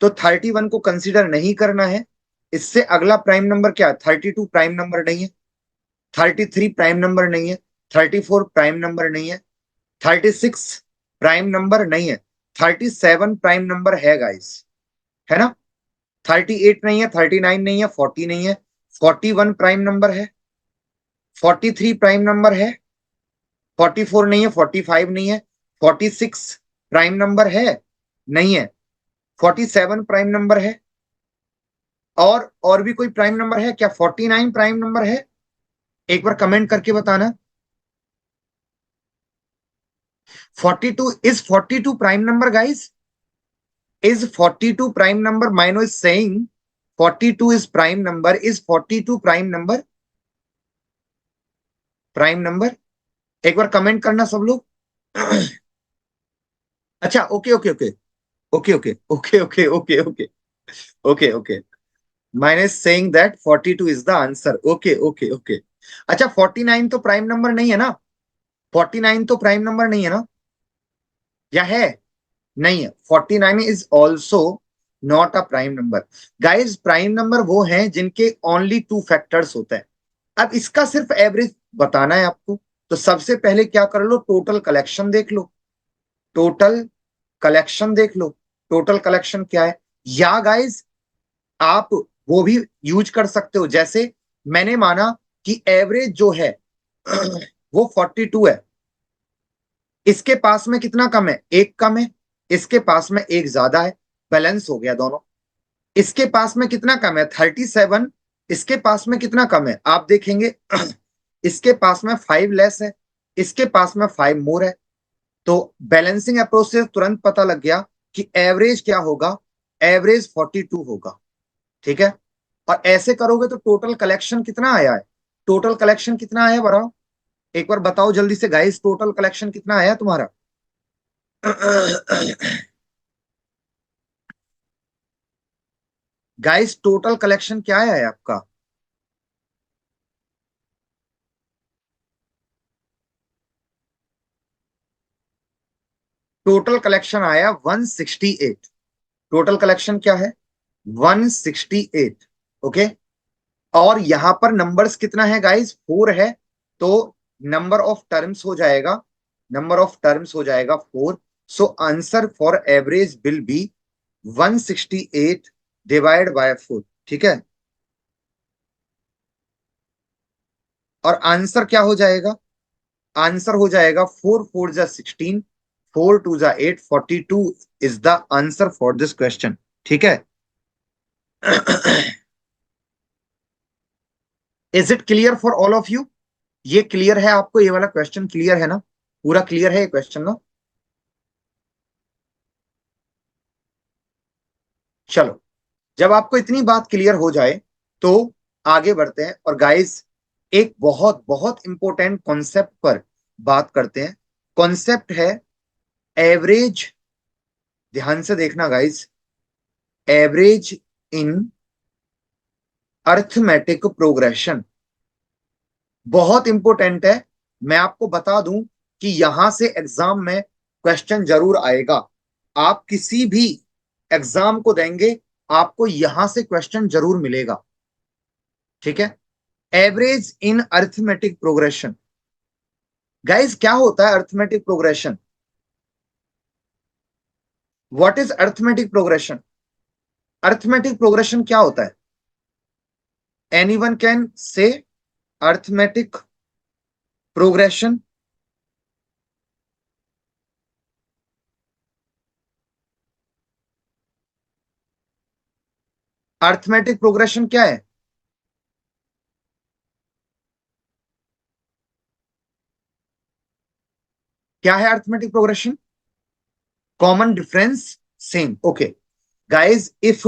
तो 31 को कंसीडर नहीं करना है। इससे अगला प्राइम नंबर क्या है? 32 प्राइम नंबर नहीं है, 33 प्राइम नंबर नहीं है, 34 प्राइम नंबर नहीं है, 36 प्राइम नंबर नहीं है, 37 प्राइम नंबर है गाइस, है ना? 38 नहीं है, 39 नहीं है, 40 नहीं है, 41 प्राइम नंबर है, 43 प्राइम नंबर है, 44 नहीं है, 45 नहीं है, 46 प्राइम नंबर है, नहीं है, 47 प्राइम नंबर है, और भी कोई प्राइम नंबर है क्या? 49 प्राइम नंबर है? एक बार कमेंट करके बताना। 42 is 42 prime number guys? Is 42 prime number? Mino is saying 42 is prime number. Is 42 prime number? Prime number? एक बार कमेंट करना सब लोग। अच्छा, okay okay okay okay okay okay okay okay okay okay okay. Minus is saying that 42 is the answer. Okay okay okay. अच्छा, 49 तो प्राइम नंबर नहीं है ना? 49 तो प्राइम नंबर नहीं है ना, या है? नहीं है। 49 is also not a prime number. Guys prime number वो हैं जिनके ओनली टू फैक्टर्स होते हैं। अब इसका सिर्फ एवरेज बताना है आपको, तो सबसे पहले क्या कर लो, टोटल कलेक्शन देख लो। टोटल कलेक्शन देख लो। टोटल कलेक्शन क्या है? या गाइज आप वो भी यूज कर सकते हो, जैसे मैंने माना कि एवरेज जो है वो 42 है। इसके पास में कितना कम है? एक कम है। इसके पास में एक ज्यादा है, बैलेंस हो गया दोनों। इसके पास में कितना कम है? 37। इसके पास में कितना कम है आप देखेंगे? इसके पास में 5 लेस है, इसके पास में 5 मोर है। तो बैलेंसिंग अप्रोच से तुरंत पता लग गया कि एवरेज क्या होगा, एवरेज 42 होगा। ठीक है। और ऐसे करोगे तो टोटल कलेक्शन कितना आया है? टोटल कलेक्शन कितना आया बताओ, एक बार बताओ जल्दी से गाइस, टोटल कलेक्शन कितना आया तुम्हारा? गाइस टोटल कलेक्शन क्या आया है आपका? टोटल कलेक्शन आया 168। टोटल कलेक्शन क्या है? 168। ओके। और यहां पर नंबर्स कितना है गाइस? 4 है। तो नंबर ऑफ टर्म्स हो जाएगा, नंबर ऑफ टर्म्स हो जाएगा 4। So answer for average will B 168 divide by 4। ठीक है। और आंसर क्या हो जाएगा? आंसर हो जाएगा 4 4 जा 16, 4 2 जा 8, 42 is the answer for this question. ठीक है। Is it clear for all of you? ये क्लियर है आपको? ये वाला क्वेश्चन क्लियर है ना? पूरा क्लियर है ये क्वेश्चन ना? चलो, जब आपको इतनी बात क्लियर हो जाए तो आगे बढ़ते हैं। और गाइस एक बहुत बहुत इंपॉर्टेंट कॉन्सेप्ट पर बात करते हैं। कॉन्सेप्ट है एवरेज। ध्यान से देखना guys, average in arithmetic progression बहुत इंपॉर्टेंट है। मैं आपको बता दूं कि यहां से एग्जाम में क्वेश्चन जरूर आएगा। आप किसी भी एग्जाम को देंगे, आपको यहां से क्वेश्चन जरूर मिलेगा। ठीक है। Average in arithmetic progression. Guys क्या होता है arithmetic progression? What is arithmetic progression? Arithmetic progression क्या होता है? Anyone can say arithmetic progression. Arithmetic progression क्या है? क्या है arithmetic progression? Common difference, same. Okay guys, if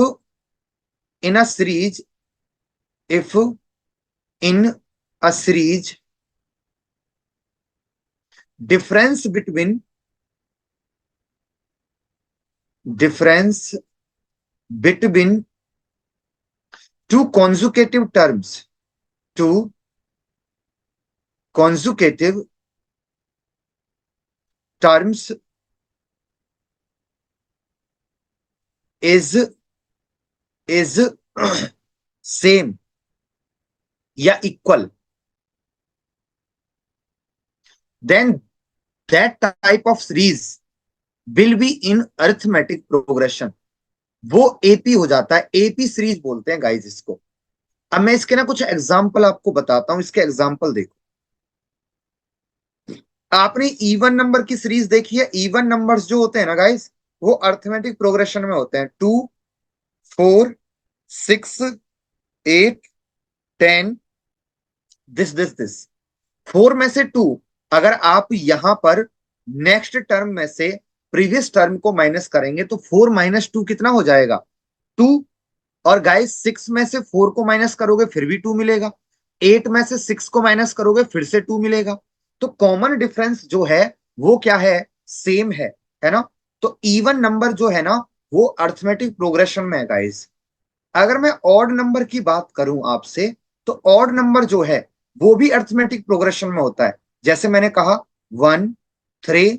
in a series, if in a series difference between difference between two consecutive terms, two consecutive terms is same या equal, then that type of series will be in arithmetic progression. वो एपी हो जाता है, एपी सीरीज बोलते हैं गाइस इसको। अब मैं इसके ना कुछ एग्जांपल आपको बताता हूं, इसके एग्जांपल देखो। आपने इवन नंबर की सीरीज देखी है? इवन नंबर्स जो होते हैं ना गाइस, वो अरिथमेटिक प्रोग्रेशन में होते हैं। 2 4 6 8 10, दिस 4 में से 2, अगर आप यहां पर नेक्स्ट टर्म में से प्रीवियस टर्म को माइनस करेंगे तो 4 - 2 कितना हो जाएगा? 2। और गाइस 6 में से 4 को माइनस करोगे फिर भी 2 मिलेगा। 8 में से 6 को माइनस करोगे फिर से 2 मिलेगा। तो कॉमन डिफरेंस जो है वो क्या है? सेम है ना? तो इवन नंबर जो है ना वो अर्थमेटिक प्रोग्रेशन में है गाइस। अगर मैं ऑड नंबर की बात करूं आपसे, तो ऑड नंबर जो है वो भी अर्थमेटिक प्रोग्रेशन में होता है। जैसे मैंने कहा 1 3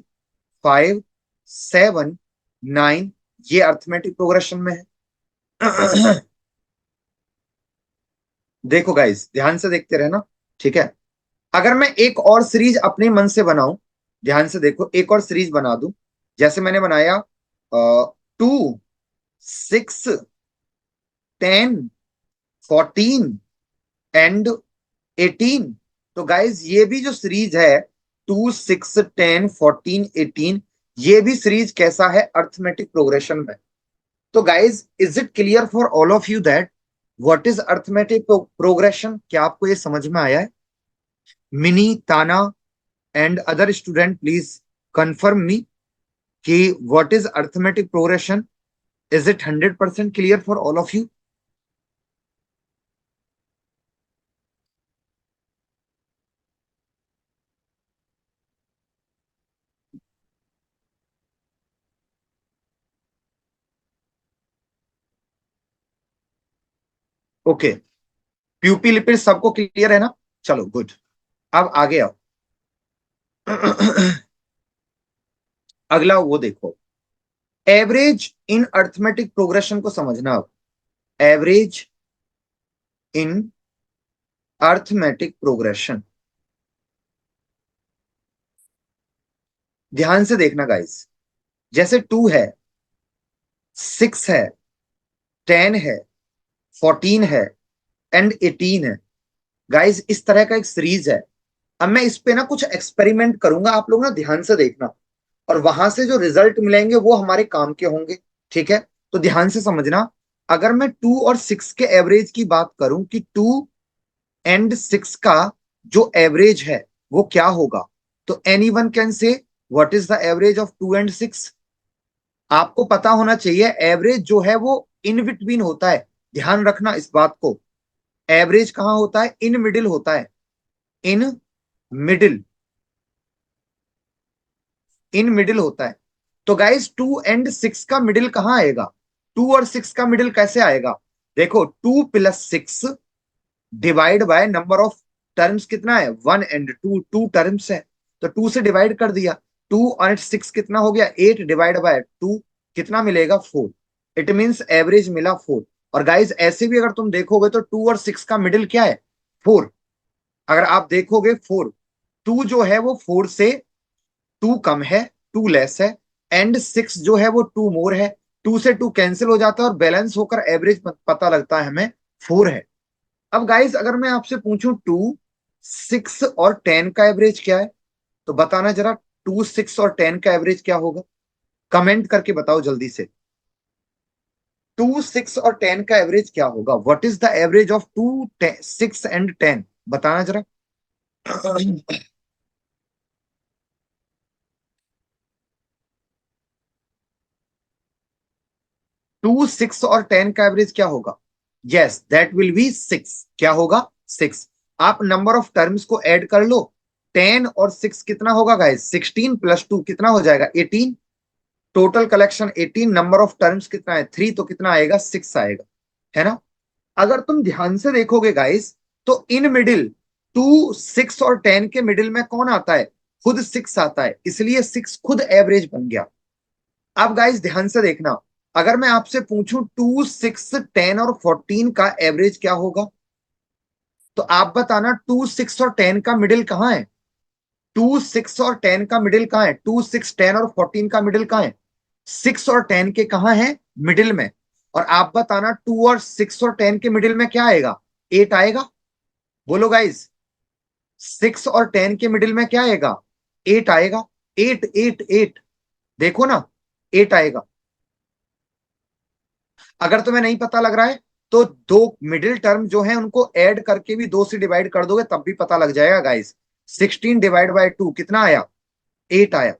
5 7 9, ये अर्थमेटिक प्रोग्रेशन में है। देखो गाइस ध्यान से देखते रहना, ठीक है? अगर मैं एक और सीरीज अपने मन से बनाऊं, ध्यान से देखो, एक और सीरीज बना दूं। जैसे मैंने बनाया 2 6 10 14 एंड 18। तो गाइज ये भी जो सीरीज है 2 6 10 14 18, ये भी सीरीज कैसा है? अर्थमेटिक प्रोग्रेशन में। तो guys is it clear for all of you that what is arithmetic progression? क्या आपको ये समझ में आया है? Mini, Tana and other student please confirm me कि what is arithmetic progression. Is it 100% clear for all of you? Okay, प्यूपी लिपिड सबको क्लियर है ना? चलो गुड। अब आगे आओ। अगला वो देखो, एवरेज इन अर्थमेटिक प्रोग्रेशन को समझना। अब एवरेज इन अर्थमेटिक प्रोग्रेशन, ध्यान से देखना गाइस। जैसे 2 है, 6 है, 10 है, 14 है एंड 18 है। गाइस इस तरह का एक सीरीज है। अब मैं इस पे ना कुछ एक्सपेरिमेंट करूंगा, आप लोग ना ध्यान से देखना, और वहां से जो रिजल्ट मिलेंगे वो हमारे काम के होंगे, ठीक है? तो ध्यान से समझना। अगर मैं 2 और 6 के एवरेज की बात करूं कि 2 एंड 6 का जो एवरेज है वो क्या होगा, तो any one can say what is the average of 2 and 6। आपको पता होना चाहिए एवरेज जो है वो इन बिटवीन होता है। ध्यान रखना इस बात को। एवरेज कहां होता है? इन मिडिल होता है। इन मिडिल, इन मिडिल होता है। तो गाइस 2 एंड 6 का मिडिल कहां आएगा? 2 और 6 का मिडिल कैसे आएगा? देखो 2 + 6 divide by number of terms कितना है? 1 एंड 2, 2 टर्म्स है। तो 2 से डिवाइड कर दिया। 2 और 6 कितना हो गया? 8 डिवाइड बाय 2, कितना मिलेगा? 4। इट मीन्स एवरेज मिला 4। और गाइज ऐसे भी अगर तुम देखोगे तो 2 और 6 का मिडिल क्या है? 4। अगर आप देखोगे 4, 2 जो है वो 4 से 2 कम है, 2 लेस है, एंड 6 जो है वो 2 मोर है। 2 से 2 कैंसिल हो जाता है और बैलेंस होकर एवरेज पता लगता है हमें 4 है। अब गाइस अगर मैं आपसे पूछूं 2 6 और 10 का एवरेज क्या है, तो बताना जरा। 2 6 और 10 का एवरेज क्या होगा? कमेंट करके बताओ जल्दी से। 2 6 और 10 का एवरेज क्या होगा? What is the average of 2 6 and 10? बताना जरा। 2 6 और 10 का एवरेज क्या होगा? Yes that will be 6। क्या होगा? 6। आप नंबर ऑफ टर्म्स को ऐड कर लो। 10 और 6 कितना होगा गाइस? 16 + 2 कितना हो जाएगा? 18। Total collection 18, number of terms कितना है? 3, तो कितना आएगा? 6 आएगा, है ना? अगर तुम ध्यान से देखोगे गाइस, तो इन मिडिल 2, 6 और 10 के मिडिल में कौन आता है? खुद 6 आता है, इसलिए 6 खुद एवरेज बन गया। अब गाइस ध्यान से देखना, अगर मैं आपसे पूछूं 2, 6, 10 और 14 का एवरेज क्या होगा, तो आप बताना 2, 6 और 10 का मिडिल कहां है? 2, 6 और 10 का मिडिल कहां है? 2, 6, 10 और 14 का मिडिल कहां है? 6 और 10 के कहां है? मिडिल में। और आप बताना 2 और 6 और 10 के मिडिल में क्या आएगा? 8 आएगा। बोलो गाइस, 6 और 10 के मिडिल में क्या आएगा? 8 आएगा। 8, 8, 8, देखो ना, 8 आएगा। अगर तुम्हें नहीं पता लग रहा है तो दो मिडिल टर्म जो है उनको ऐड करके भी 2 से डिवाइड कर दोगे तब भी पता लग जाएगा गाइस। 16 डिवाइड बाय 2 कितना आया? 8 आया।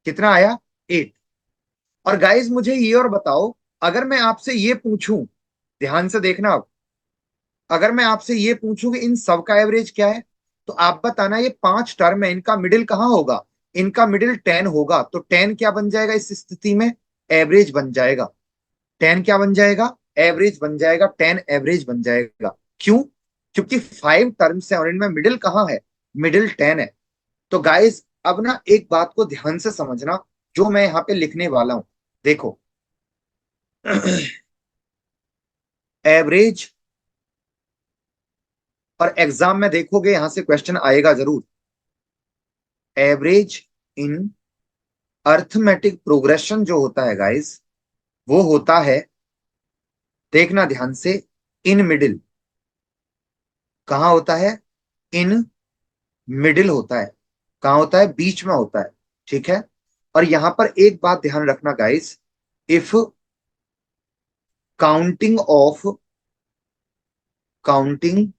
कितना आया? 8। और गाइस मुझे ये और बताओ, अगर मैं आपसे ये पूछूं, ध्यान से देखना अब, अगर मैं आपसे ये पूछूं कि इन सब का एवरेज क्या है, तो आप बताना ये 5 टर्म है, इनका मिडिल कहां होगा? इनका मिडिल 10 होगा, तो 10 क्या बन जाएगा इस स्थिति में? एवरेज बन जाएगा। 10 क्या बन जाएगा? एवरेज बन जाएगा। 10 एवरेज बन जाएगा। क्यों? क्योंकि 5 टर्म्स है और इनमें मिडिल कहां है? मिडिल 10 है। तो गाइस अब ना एक बात को ध्यान से समझना, जो मैं यहाँ पे लिखने वाला हूं, देखो। एवरेज, और एग्जाम में देखोगे यहां से क्वेश्चन आएगा जरूर। एवरेज इन अर्थमेटिक प्रोग्रेशन जो होता है गाइस, वो होता है, देखना ध्यान से, इन मिडिल। कहां होता है? इन मिडिल होता है। कहां होता है? बीच में होता है। ठीक है। और यहां पर एक बात ध्यान रखना guys, if counting of counting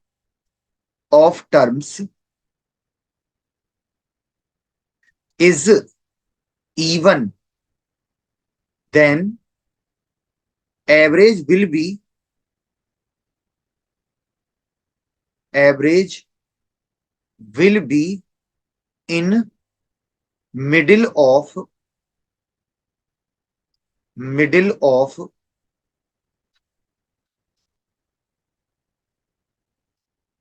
of terms is even, then average will be average will be in middle of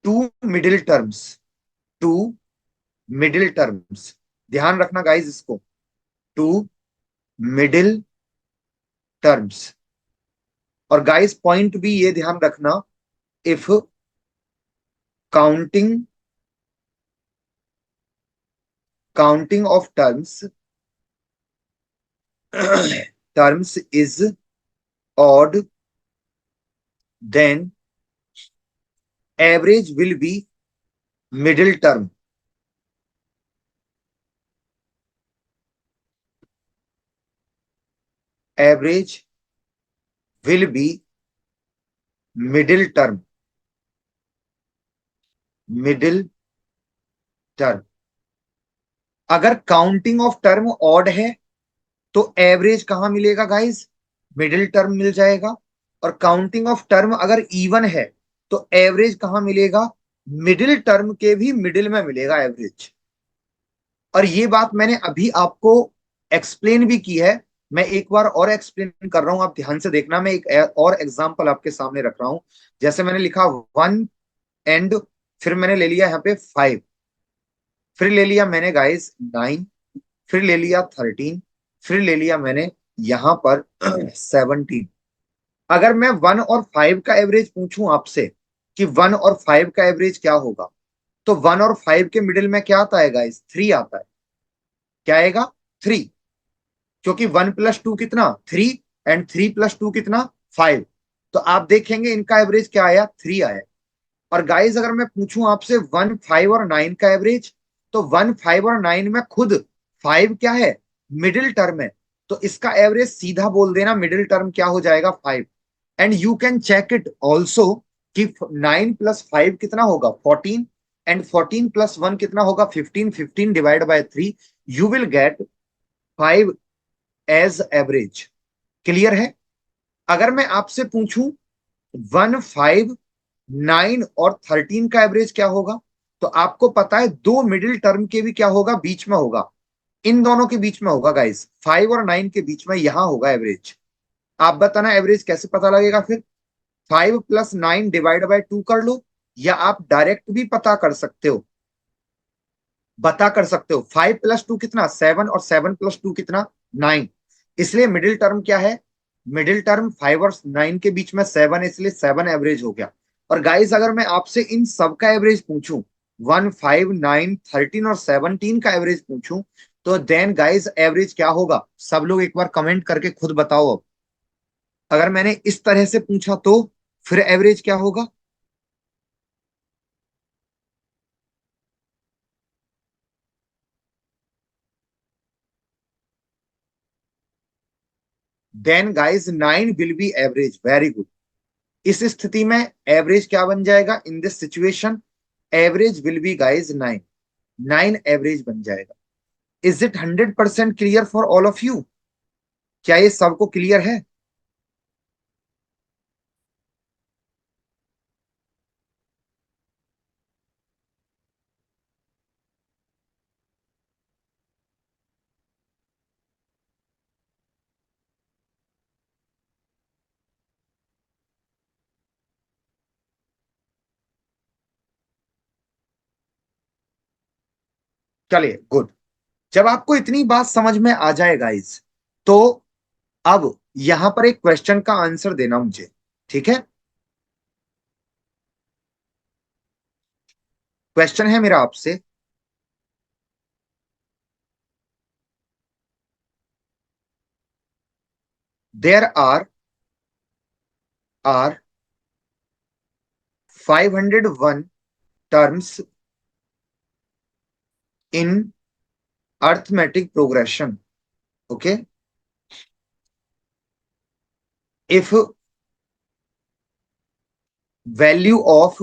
two middle terms. Two middle terms, ध्यान रखना गाइस इसको। Two middle terms. और गाइस पॉइंट भी ये ध्यान रखना, if counting counting of terms terms is odd, then average will be middle term. Average will be middle term. Middle term. अगर काउंटिंग ऑफ टर्म ऑड है तो एवरेज कहां मिलेगा गाइस? मिडिल टर्म मिल जाएगा। और काउंटिंग ऑफ टर्म अगर इवन है तो एवरेज कहां मिलेगा? मिडिल टर्म के भी मिडिल में मिलेगा एवरेज। और ये बात मैंने अभी आपको एक्सप्लेन भी की है। मैं एक बार और एक्सप्लेन कर रहा हूं, आप ध्यान से देखना। मैं एक और एग्जांपल आपके सामने रख रहा हूं। जैसे मैंने लिखा 1 एंड फिर मैंने ले लिया यहाँ पे 5, फिर ले लिया मैंने गाइस 9, फिर ले लिया 13, फिर ले लिया मैंने यहां पर 17। अगर मैं 1 और 5 का एवरेज पूछूं आपसे कि 1 और 5 का एवरेज क्या होगा, तो 1 और 5 के मिडिल में क्या आता है गाइस? 3 आता है। क्या आएगा? 3। क्योंकि 1 + 2 कितना? 3, एंड 3 + 2 कितना? 5। तो आप देखेंगे इनका एवरेज क्या आया? 3 आया। और गाइस अगर मैं पूछूं आपसे 1, 5 और 9 का एवरेज, तो 1, 5 और 9 में खुद 5 क्या है? मिडिल टर्म है। तो इसका एवरेज सीधा बोल देना, मिडिल टर्म क्या हो जाएगा? 5। And you can check it also कि 9 + 5 कितना होगा? 14। एंड 14 + 1 कितना होगा? 15। 15 divide by 3, you will get 5 as average. Clear है? अगर मैं आपसे पूछूं 1, 5, 9 और 13 का एवरेज क्या होगा, तो आपको पता है दो मिडिल टर्म के भी क्या होगा? बीच में होगा। इन दोनों के बीच में होगा गाइस, 5 और 9 के बीच में यहां होगा एवरेज। आप बताना एवरेज कैसे पता लगेगा फिर? 5 + 9 डिवाइड बाय 2 कर लो, या आप डायरेक्ट भी पता कर सकते हो, बता कर सकते हो। 5 + 2 कितना, 7, और 7 + 2 कितना, 9। इसलिए मिडिल टर्म क्या है, मिडिल टर्म 5 और 9 के बीच में 7 है, इसलिए 7 एवरेज हो गया। और गाइस अगर मैं आपसे इन सब का एवरेज पूछूं, 1, 5, 9, 13 और 17 का एवरेज पूछूं, तो देन गाइस एवरेज क्या होगा? सब लोग एक बार कमेंट करके खुद बताओ अब। अगर मैंने इस तरह से पूछा तो फिर एवरेज क्या होगा? Then guys 9 will be average, very good. इस स्थिति में एवरेज क्या बन जाएगा? In this situation average will be guys 9, 9 average बन जाएगा। Is it 100% clear for all of you? क्या ये सबको क्लियर है? चलिए गुड। जब आपको इतनी बात समझ में आ जाए गाइज, तो अब यहां पर एक क्वेश्चन का आंसर देना मुझे, ठीक है? क्वेश्चन है मेरा आपसे, there are 501 terms in arithmetic progression, okay? If value of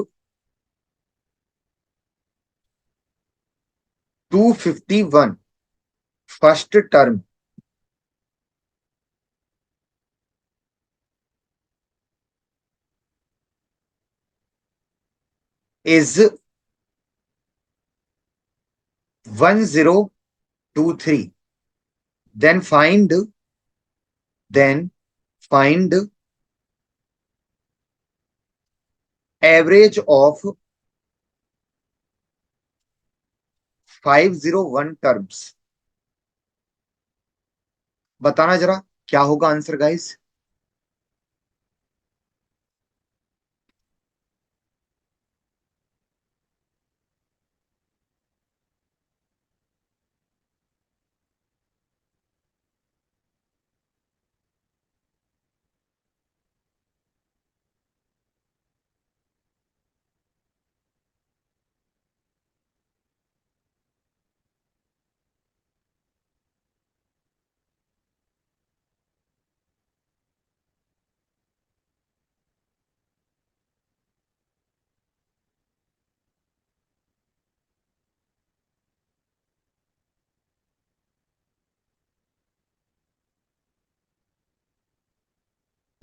251 first term is 1023, then then find average of 501 terms. बताना जरा क्या होगा आंसर गाइस?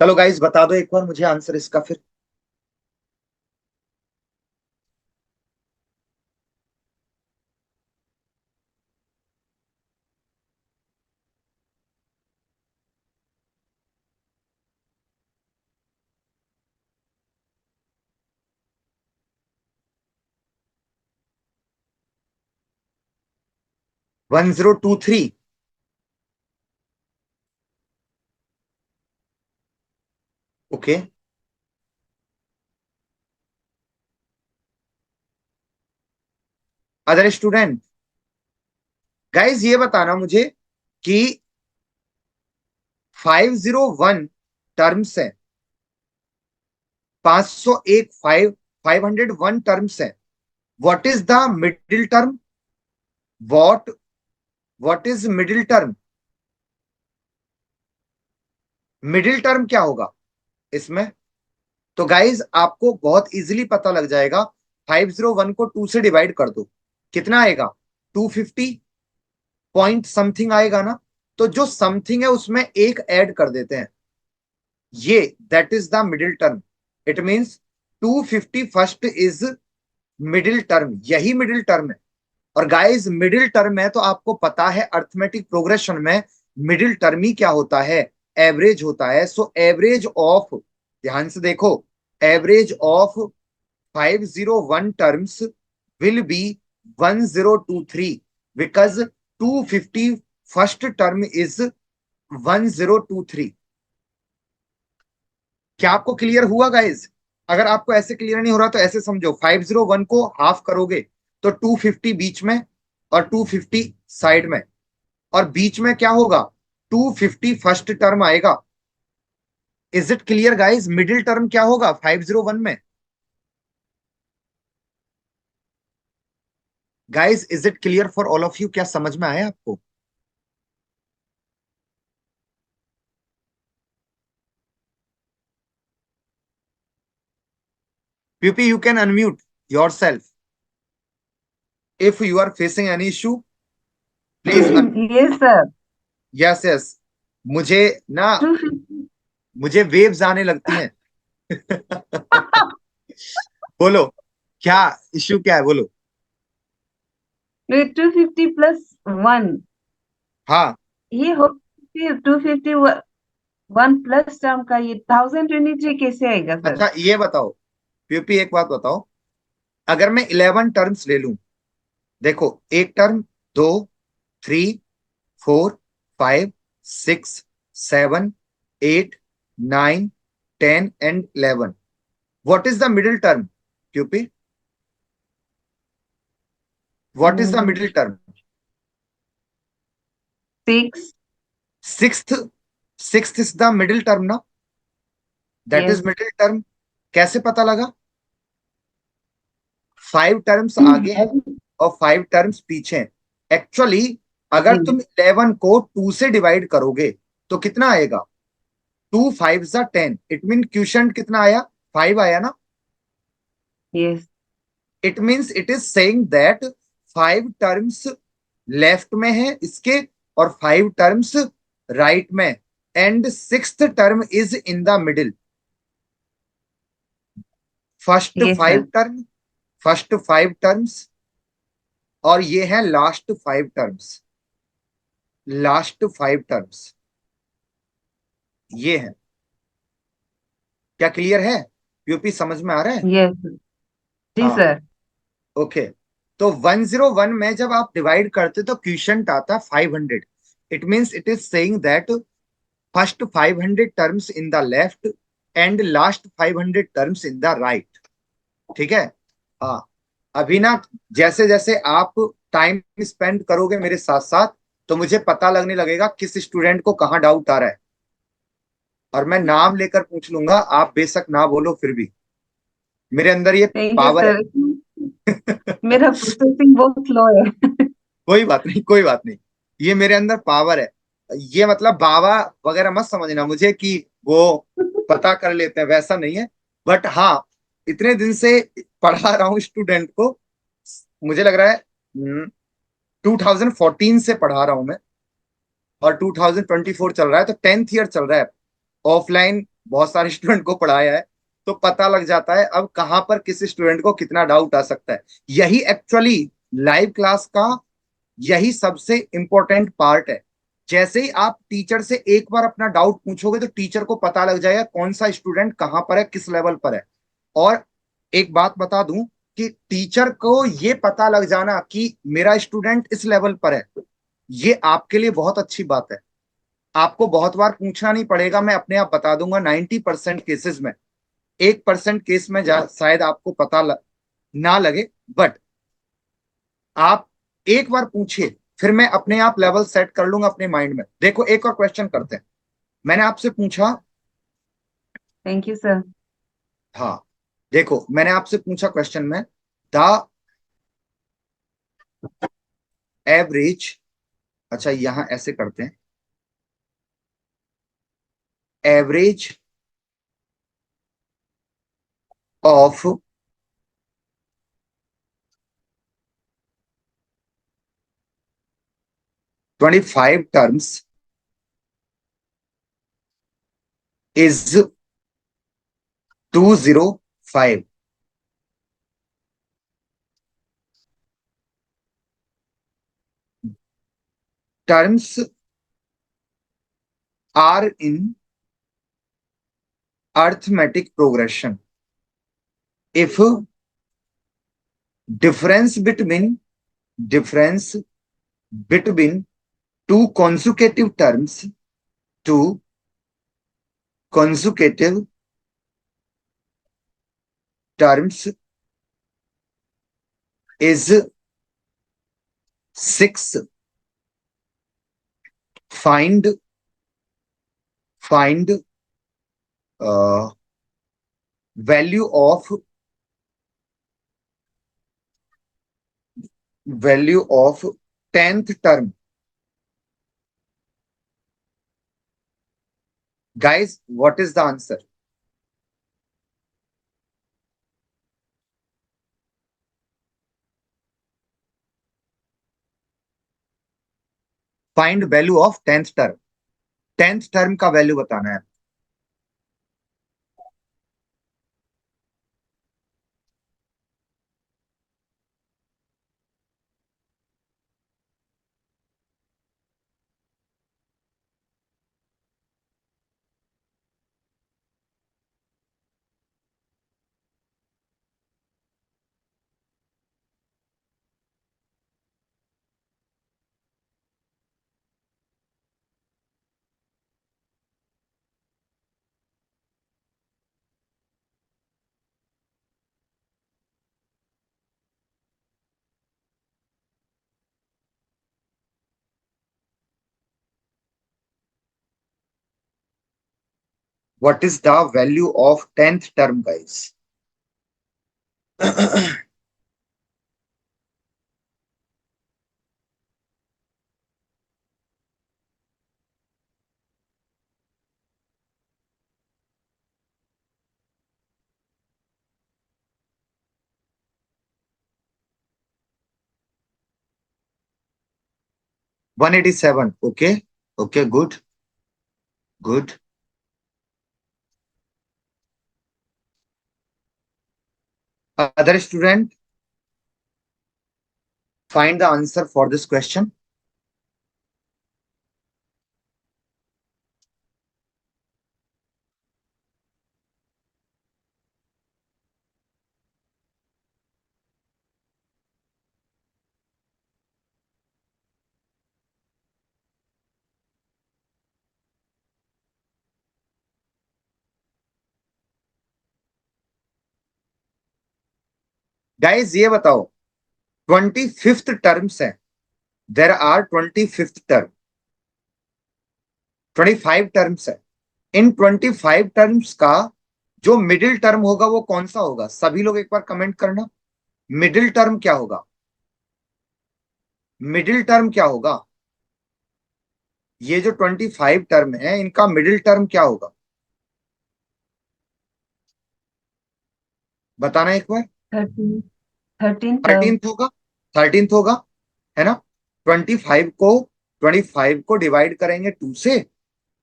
चलो गाइस बता दो एक बार मुझे आंसर इसका फिर। 1023। ओके। अदर स्टूडेंट, गाइस ये बताना मुझे कि 501 टर्म्स है, 501, 501 टर्म्स है। What is the middle term? What what is middle term? Middle term क्या होगा इसमें? तो गाइज आपको बहुत इजीली पता लग जाएगा। 501 को 2 से डिवाइड कर दो, कितना आएगा? 250 पॉइंट समथिंग आएगा ना। तो जो समथिंग है उसमें एक ऐड कर देते हैं, ये that is the middle term. It means 250 first is middle term, यही मिडिल टर्म है। और गाइज मिडिल टर्म है तो आपको पता है अर्थमेटिक प्रोग्रेशन में मिडिल टर्म ही क्या होता है? एवरेज होता है। सो एवरेज ऑफ, ध्यान से देखो, average of 501 terms will be 1023 because 250 first term is 1023. क्या आपको क्लियर हुआ गाइज? अगर आपको ऐसे क्लियर नहीं हो रहा तो ऐसे समझो, 501 को हाफ करोगे तो 250 बीच में और 250 साइड में, और बीच में क्या होगा? 250 फर्स्ट टर्म आएगा. Is it clear guys? Middle term क्या होगा 501 में? Guys is it clear for all of you? क्या समझ में आया आपको? पीपी you can unmute yourself if you are facing any issue, please. yes sir. Yes yes. मुझे ना, 250. मुझे वेव्स आने लगती हैं. बोलो, क्या इश्यू क्या है, बोलो. 250 प्लस 1, हाँ. ये हो, 251 प्लस टर्म का ये 1023 कैसे आएगा सर? अच्छा ये बताओ पीपी, एक बात बताओ. अगर मैं 11 टर्म्स ले लूं, देखो, एक टर्म, दो, 3, 4, 5, 6, 7, 8, 9, 10 and 11. What is the middle term पीपी? What is the middle term? 6. Sixth. Sixth is the middle term ना? That is yes. Middle term. कैसे पता लगा? 5 टर्म्स आगे हैं और 5 टर्म्स पीछे हैं. एक्चुअली अगर तुम 11 को 2 से डिवाइड करोगे तो कितना आएगा? 2 5 10. इट मीन क्वेश्चन कितना आया? 5 आया ना? Yes. It means it is saying that 5 terms left में है इसके और 5 टर्म्स राइट में, and sixth term is in the middle. First yes five sir. Term first 5 terms, और ये है लास्ट 5 टर्म्स. लास्ट 5 टर्म्स ये है. क्या क्लियर है? यूपी समझ में आ रहा है? यस. जी हाँ. सर. ओके. तो 101 में जब आप डिवाइड करते तो क्वेश्चन आता 500. It means it is saying that first 500 terms in the left and last 500 terms in the right. ठीक है. हाँ. अभी ना, जैसे जैसे आप टाइम स्पेंड करोगे मेरे साथ साथ, तो मुझे पता लगने लगेगा किस स्टूडेंट को कहाँ डाउट आ रहा है, और मैं नाम लेकर पूछ लूंगा. आप बेशक ना बोलो फिर भी मेरे अंदर ये थैंक यू पावर सर. है. मेरा प्रोसेसिंग बहुत स्लो है. कोई बात नहीं, कोई बात नहीं. ये मेरे अंदर पावर है. ये मतलब बाबा वगैरह मत समझना मुझे कि वो पता कर लेते हैं, वैसा नहीं है. बट हाँ, इतने दिन से पढ़ा रहा हूँ स्टूडेंट को. मुझे लग रहा है 2014 से पढ़ा रहा हूं मैं, और 2024 चल रहा है, तो 10th ईयर चल रहा है. ऑफलाइन बहुत सारे स्टूडेंट को पढ़ाया है, तो पता लग जाता है अब कहाँ पर किस स्टूडेंट को कितना डाउट आ सकता है. यही एक्चुअली लाइव क्लास का यही सबसे इंपॉर्टेंट पार्ट है. जैसे ही आप टीचर से एक बार अपना डाउट पूछोगे तो टीचर को पता लग जाएगा कौन सा स्टूडेंट कहाँ पर है, किस लेवल पर है. और एक बात बता दूं कि टीचर को ये पता लग जाना कि मेरा स्टूडेंट इस लेवल पर है, ये आपके लिए बहुत अच्छी बात है. आपको बहुत बार पूछना नहीं पड़ेगा, मैं अपने आप बता दूंगा 90% केसेस में. 1% केस में शायद आपको ना लगे, बट आप एक बार पूछिए, फिर मैं अपने आप लेवल सेट कर लूंगा अपने माइंड में. देखो एक और क्वेश्चन करते हैं. मैंने आपसे पूछा. Thank you sir. हाँ. देखो मैंने आपसे पूछा क्वेश्चन में, द एवरेज. अच्छा यहां ऐसे करते हैं, average of 25 terms is 205. Terms are in arithmetic progression. If difference between difference between two consecutive terms two consecutive terms is 6. Find uh, value of value of 10th term. Guys, what is the answer? Find value of 10th term. 10th term का वैल्यू बताना है. What is the value of 10th term, guys? 187. Okay. Okay. Good. Good. Other student, find the answer for this question. Guys, ये बताओ 25th टर्म्स है. There are 25th term. 25 terms है. इन 25 टर्म्स का जो मिडिल टर्म होगा वो कौन सा होगा? सभी लोग एक बार कमेंट करना. मिडिल टर्म क्या होगा? मिडिल टर्म क्या होगा? ये जो 25 टर्म है इनका मिडिल टर्म क्या होगा? बताना एक बार. 13 13 टर्म। 13th होगा. 13th होगा, है ना. 25 को 25 को डिवाइड करेंगे 2 से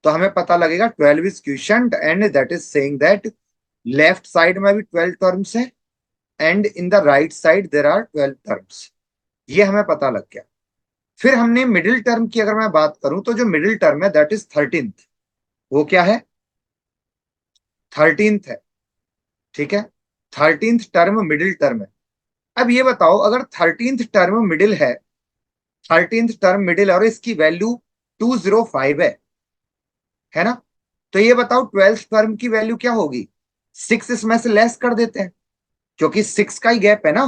तो हमें पता लगेगा 12 is question and that is saying that left side में भी 12 टर्म्स है and in the right side there are 12 terms. ये हमें पता लग गया. फिर हमने मिडिल टर्म की अगर मैं बात करूं तो जो मिडिल टर्म है दैट इज 13th. वो क्या है? 13th है. ठीक है. 13th टर्म मिडिल टर्म है. अब ये बताओ अगर 13th टर्म मिडिल है, 13th टर्म मिडिल और इसकी वैल्यू 205 है ना. तो ये बताओ 12th टर्म की वैल्यू क्या होगी? 6 इसमें से लेस कर देते हैं क्योंकि 6 का ही गैप है ना.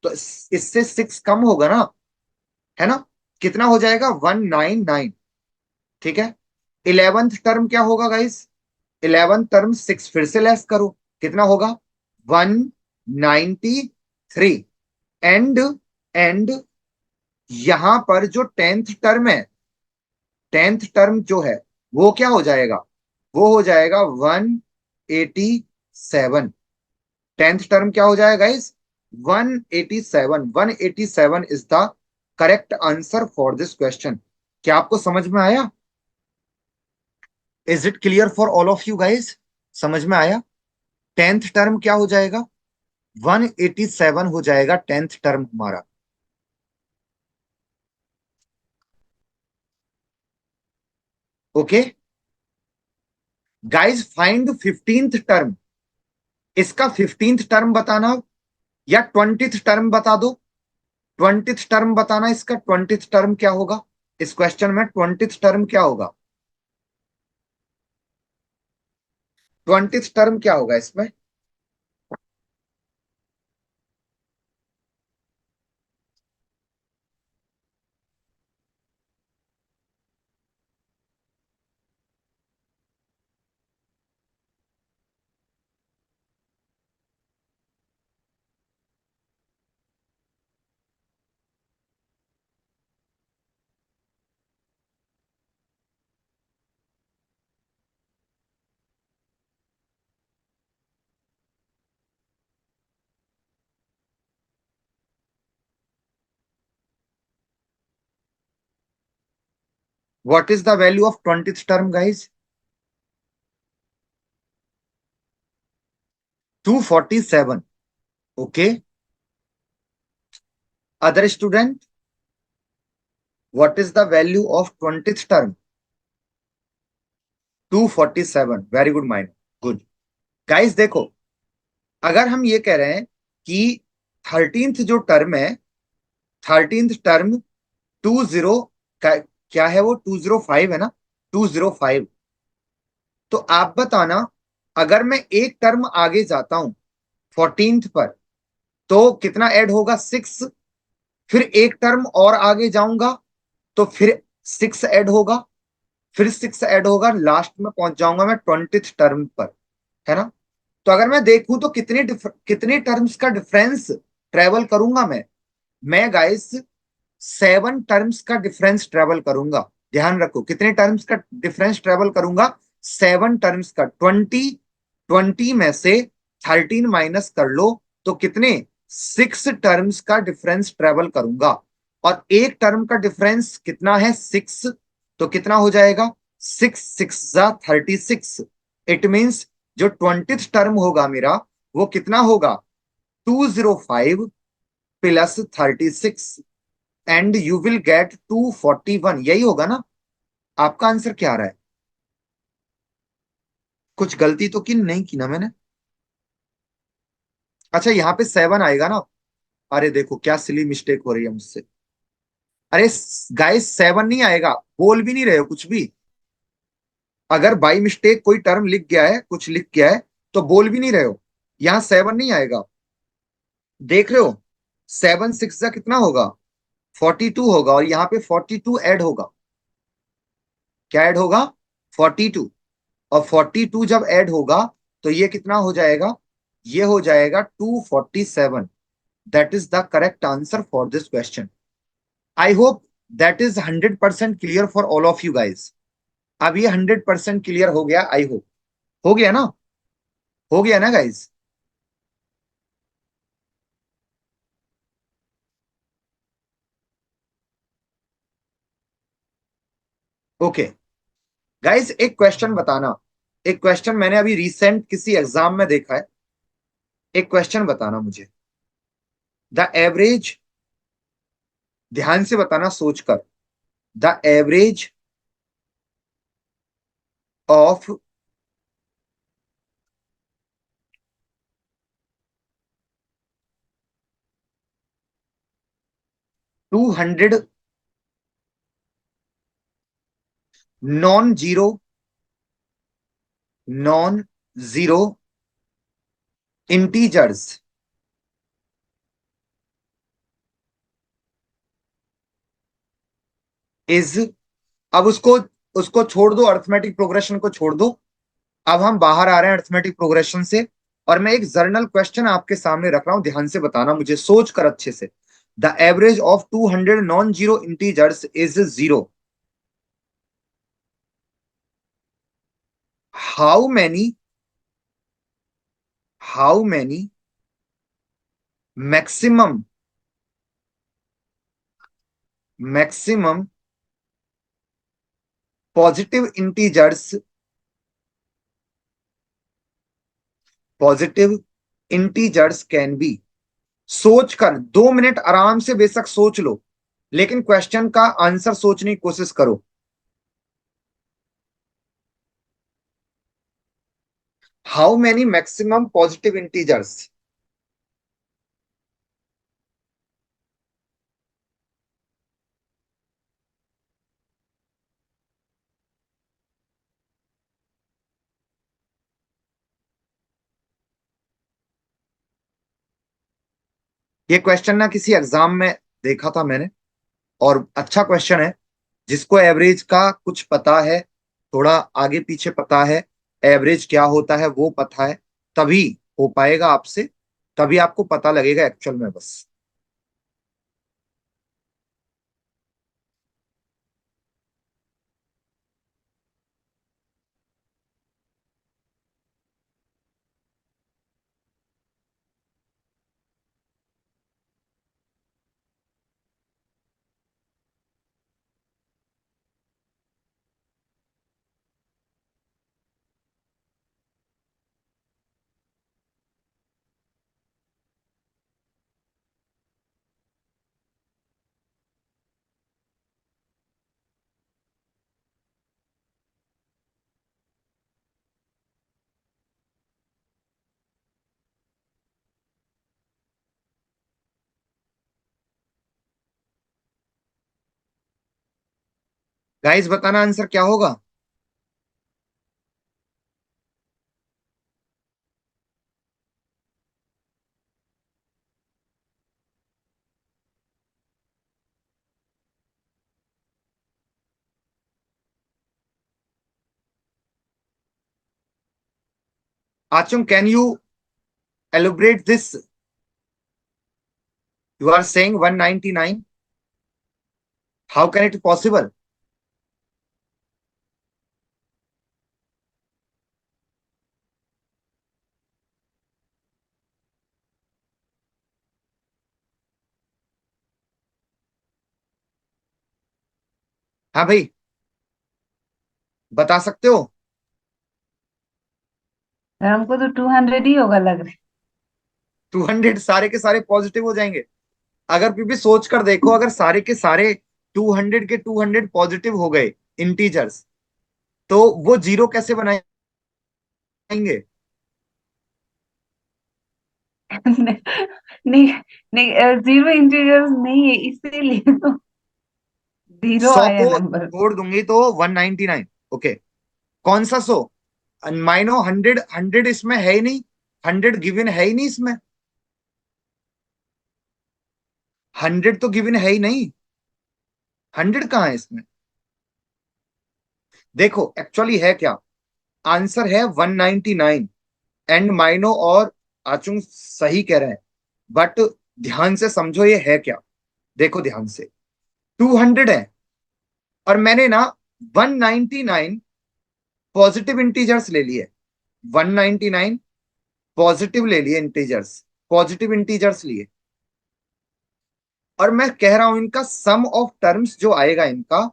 तो इससे 6 कम होगा ना, है ना. कितना हो जाएगा? 199. ठीक है. 11th टर्म क्या होगा गाइस? 11th टर्म 6 फिर से लेस करो, कितना होगा? 193. एंड एंड यहां पर जो 10th टर्म है, 10th टर्म जो है वो क्या हो जाएगा? वो हो जाएगा 187. 10th टर्म क्या हो जाएगा guys? 187. 187 is the correct answer for this question. क्या आपको समझ में आया? Is it clear for all of you guys? समझ में आया? 10th टर्म क्या हो जाएगा? 187 हो जाएगा 10th टर्म हमारा. Okay guys, find 15th term. इसका 15th टर्म बताना. या 20th टर्म बता दो। 20th टर्म बताना, इसका 20th टर्म क्या होगा, इस क्वेश्चन में 20th टर्म क्या होगा, 20th टर्म क्या होगा इसमें। What is the value of 20th term guys? 247। Okay, other student, what is the value of 20th term? 247, very good mind, good. Guys देखो, अगर हम ये कह रहे हैं कि 13th जो टर्म है, 13th टर्म 20 का क्या है, वो 205 है ना, 205। तो आप बताना, अगर मैं एक टर्म आगे जाता हूं 14th पर, तो कितना ऐड होगा, 6। फिर एक टर्म और आगे जाऊंगा तो फिर 6 ऐड होगा, फिर 6 ऐड होगा, लास्ट में पहुंच जाऊंगा मैं 20th टर्म पर, है ना। तो अगर मैं देखूं तो कितने टर्म्स का डिफरेंस ट्रेवल करूंगा मैं गाइस 7 टर्म्स का डिफरेंस ट्रेवल करूंगा। ध्यान रखो, कितने टर्म्स का डिफरेंस ट्रेवल करूंगा, 7 टर्म्स का। 20 में से 13 माइनस कर लो तो कितने, 6 टर्म्स का डिफरेंस ट्रेवल करूंगा। और एक टर्म का डिफरेंस कितना है, 6। तो कितना हो जाएगा, 6 6 जा 36। इट मीन्स जो 20th टर्म होगा मेरा, वो कितना होगा, 205 plus 36, and you will gate 241। यही होगा ना? आपका आंसर क्या आ रहा है? कुछ गलती तो की नहीं की ना मैंने? अच्छा, यहाँ पे 7 आएगा ना। अरे देखो क्या सिली मिस्टेक हो रही है मुझसे। अरे गाइस, 7 नहीं आएगा, बोल भी नहीं रहे हो कुछ भी। अगर बाई मिस्टेक कोई टर्म लिख गया है, कुछ लिख गया है, तो बोल भी नहीं रहे हो। यहाँ 7 नहीं आएगा, देख रहे हो। 7 6 का कितना होगा, 42 होगा, और यहाँ पे 42 ऐड होगा। क्या ऐड होगा, 42। और 42 जब ऐड होगा तो ये कितना हो जाएगा, ये हो जाएगा 247। That is the correct answer for this question. I hope that is 100% clear for all of you guys. अब ये 100% क्लियर हो गया, आई होप। हो गया ना, हो गया ना गाइज? ओके गाइज, एक क्वेश्चन बताना। एक क्वेश्चन मैंने अभी रिसेंट किसी एग्जाम में देखा है। एक क्वेश्चन बताना मुझे, द एवरेज, ध्यान से बताना सोचकर, the average of 200 non zero, non zero integers is, अब उसको उसको छोड़ दो, अर्थमेटिक प्रोग्रेशन को छोड़ दो। अब हम बाहर आ रहे हैं अर्थमेटिक प्रोग्रेशन से, और मैं एक जर्नल क्वेश्चन आपके सामने रख रहा हूं, ध्यान से बताना मुझे सोच कर अच्छे से। The average of 200 non zero integers is 0। How many, how many maximum, maximum positive integers, positive integers can be. सोच कर 2 मिनट आराम से बेशक सोच लो, लेकिन क्वेश्चन का आंसर सोचने की कोशिश करो। How many maximum positive integers, ये क्वेश्चन ना किसी एग्जाम में देखा था मैंने, और अच्छा क्वेश्चन है। जिसको एवरेज का कुछ पता है, थोड़ा आगे पीछे पता है, एवरेज क्या होता है वो पता है, तभी हो पाएगा आपसे, तभी आपको पता लगेगा एक्चुअल में बस। गाइस बताना आंसर क्या होगा। Achung, can you elaborate this? You are saying 199, how can it possible? हाँ भाई, बता सकते हो। हमको तो 200 ही होगा लग रहा 200 सारे के सारे पॉजिटिव हो जाएंगे। अगर फिर भी सोच कर देखो, अगर सारे के सारे 200 के 200 पॉजिटिव हो गए इंटीजर्स, तो वो जीरो कैसे बनाएंगे। है। नहीं, नहीं, जीरो इंटीजर्स नहीं है इसीलिए तो जीरो 100 आया को नंबर। छोड़ दूंगी तो 199। ओके, कौन सा 100? माइनो 100, 100 इसमें है ही नहीं, 100 गिवन है ही नहीं इसमें, 100 तो गिवन है ही नहीं, 100 कहाँ है इसमें। देखो एक्चुअली है क्या, आंसर है 199। एंड माइनो और आचुंग सही कह रहे हैं, बट ध्यान से समझो ये है क्या। देखो ध्यान से, 200 है, और मैंने ना 199 पॉजिटिव इंटीजर्स ले लिए, 199 पॉजिटिव ले लिए इंटीजर्स, पॉजिटिव इंटीजर्स लिए। और मैं कह रहा हूं इनका सम ऑफ टर्म्स जो आएगा, इनका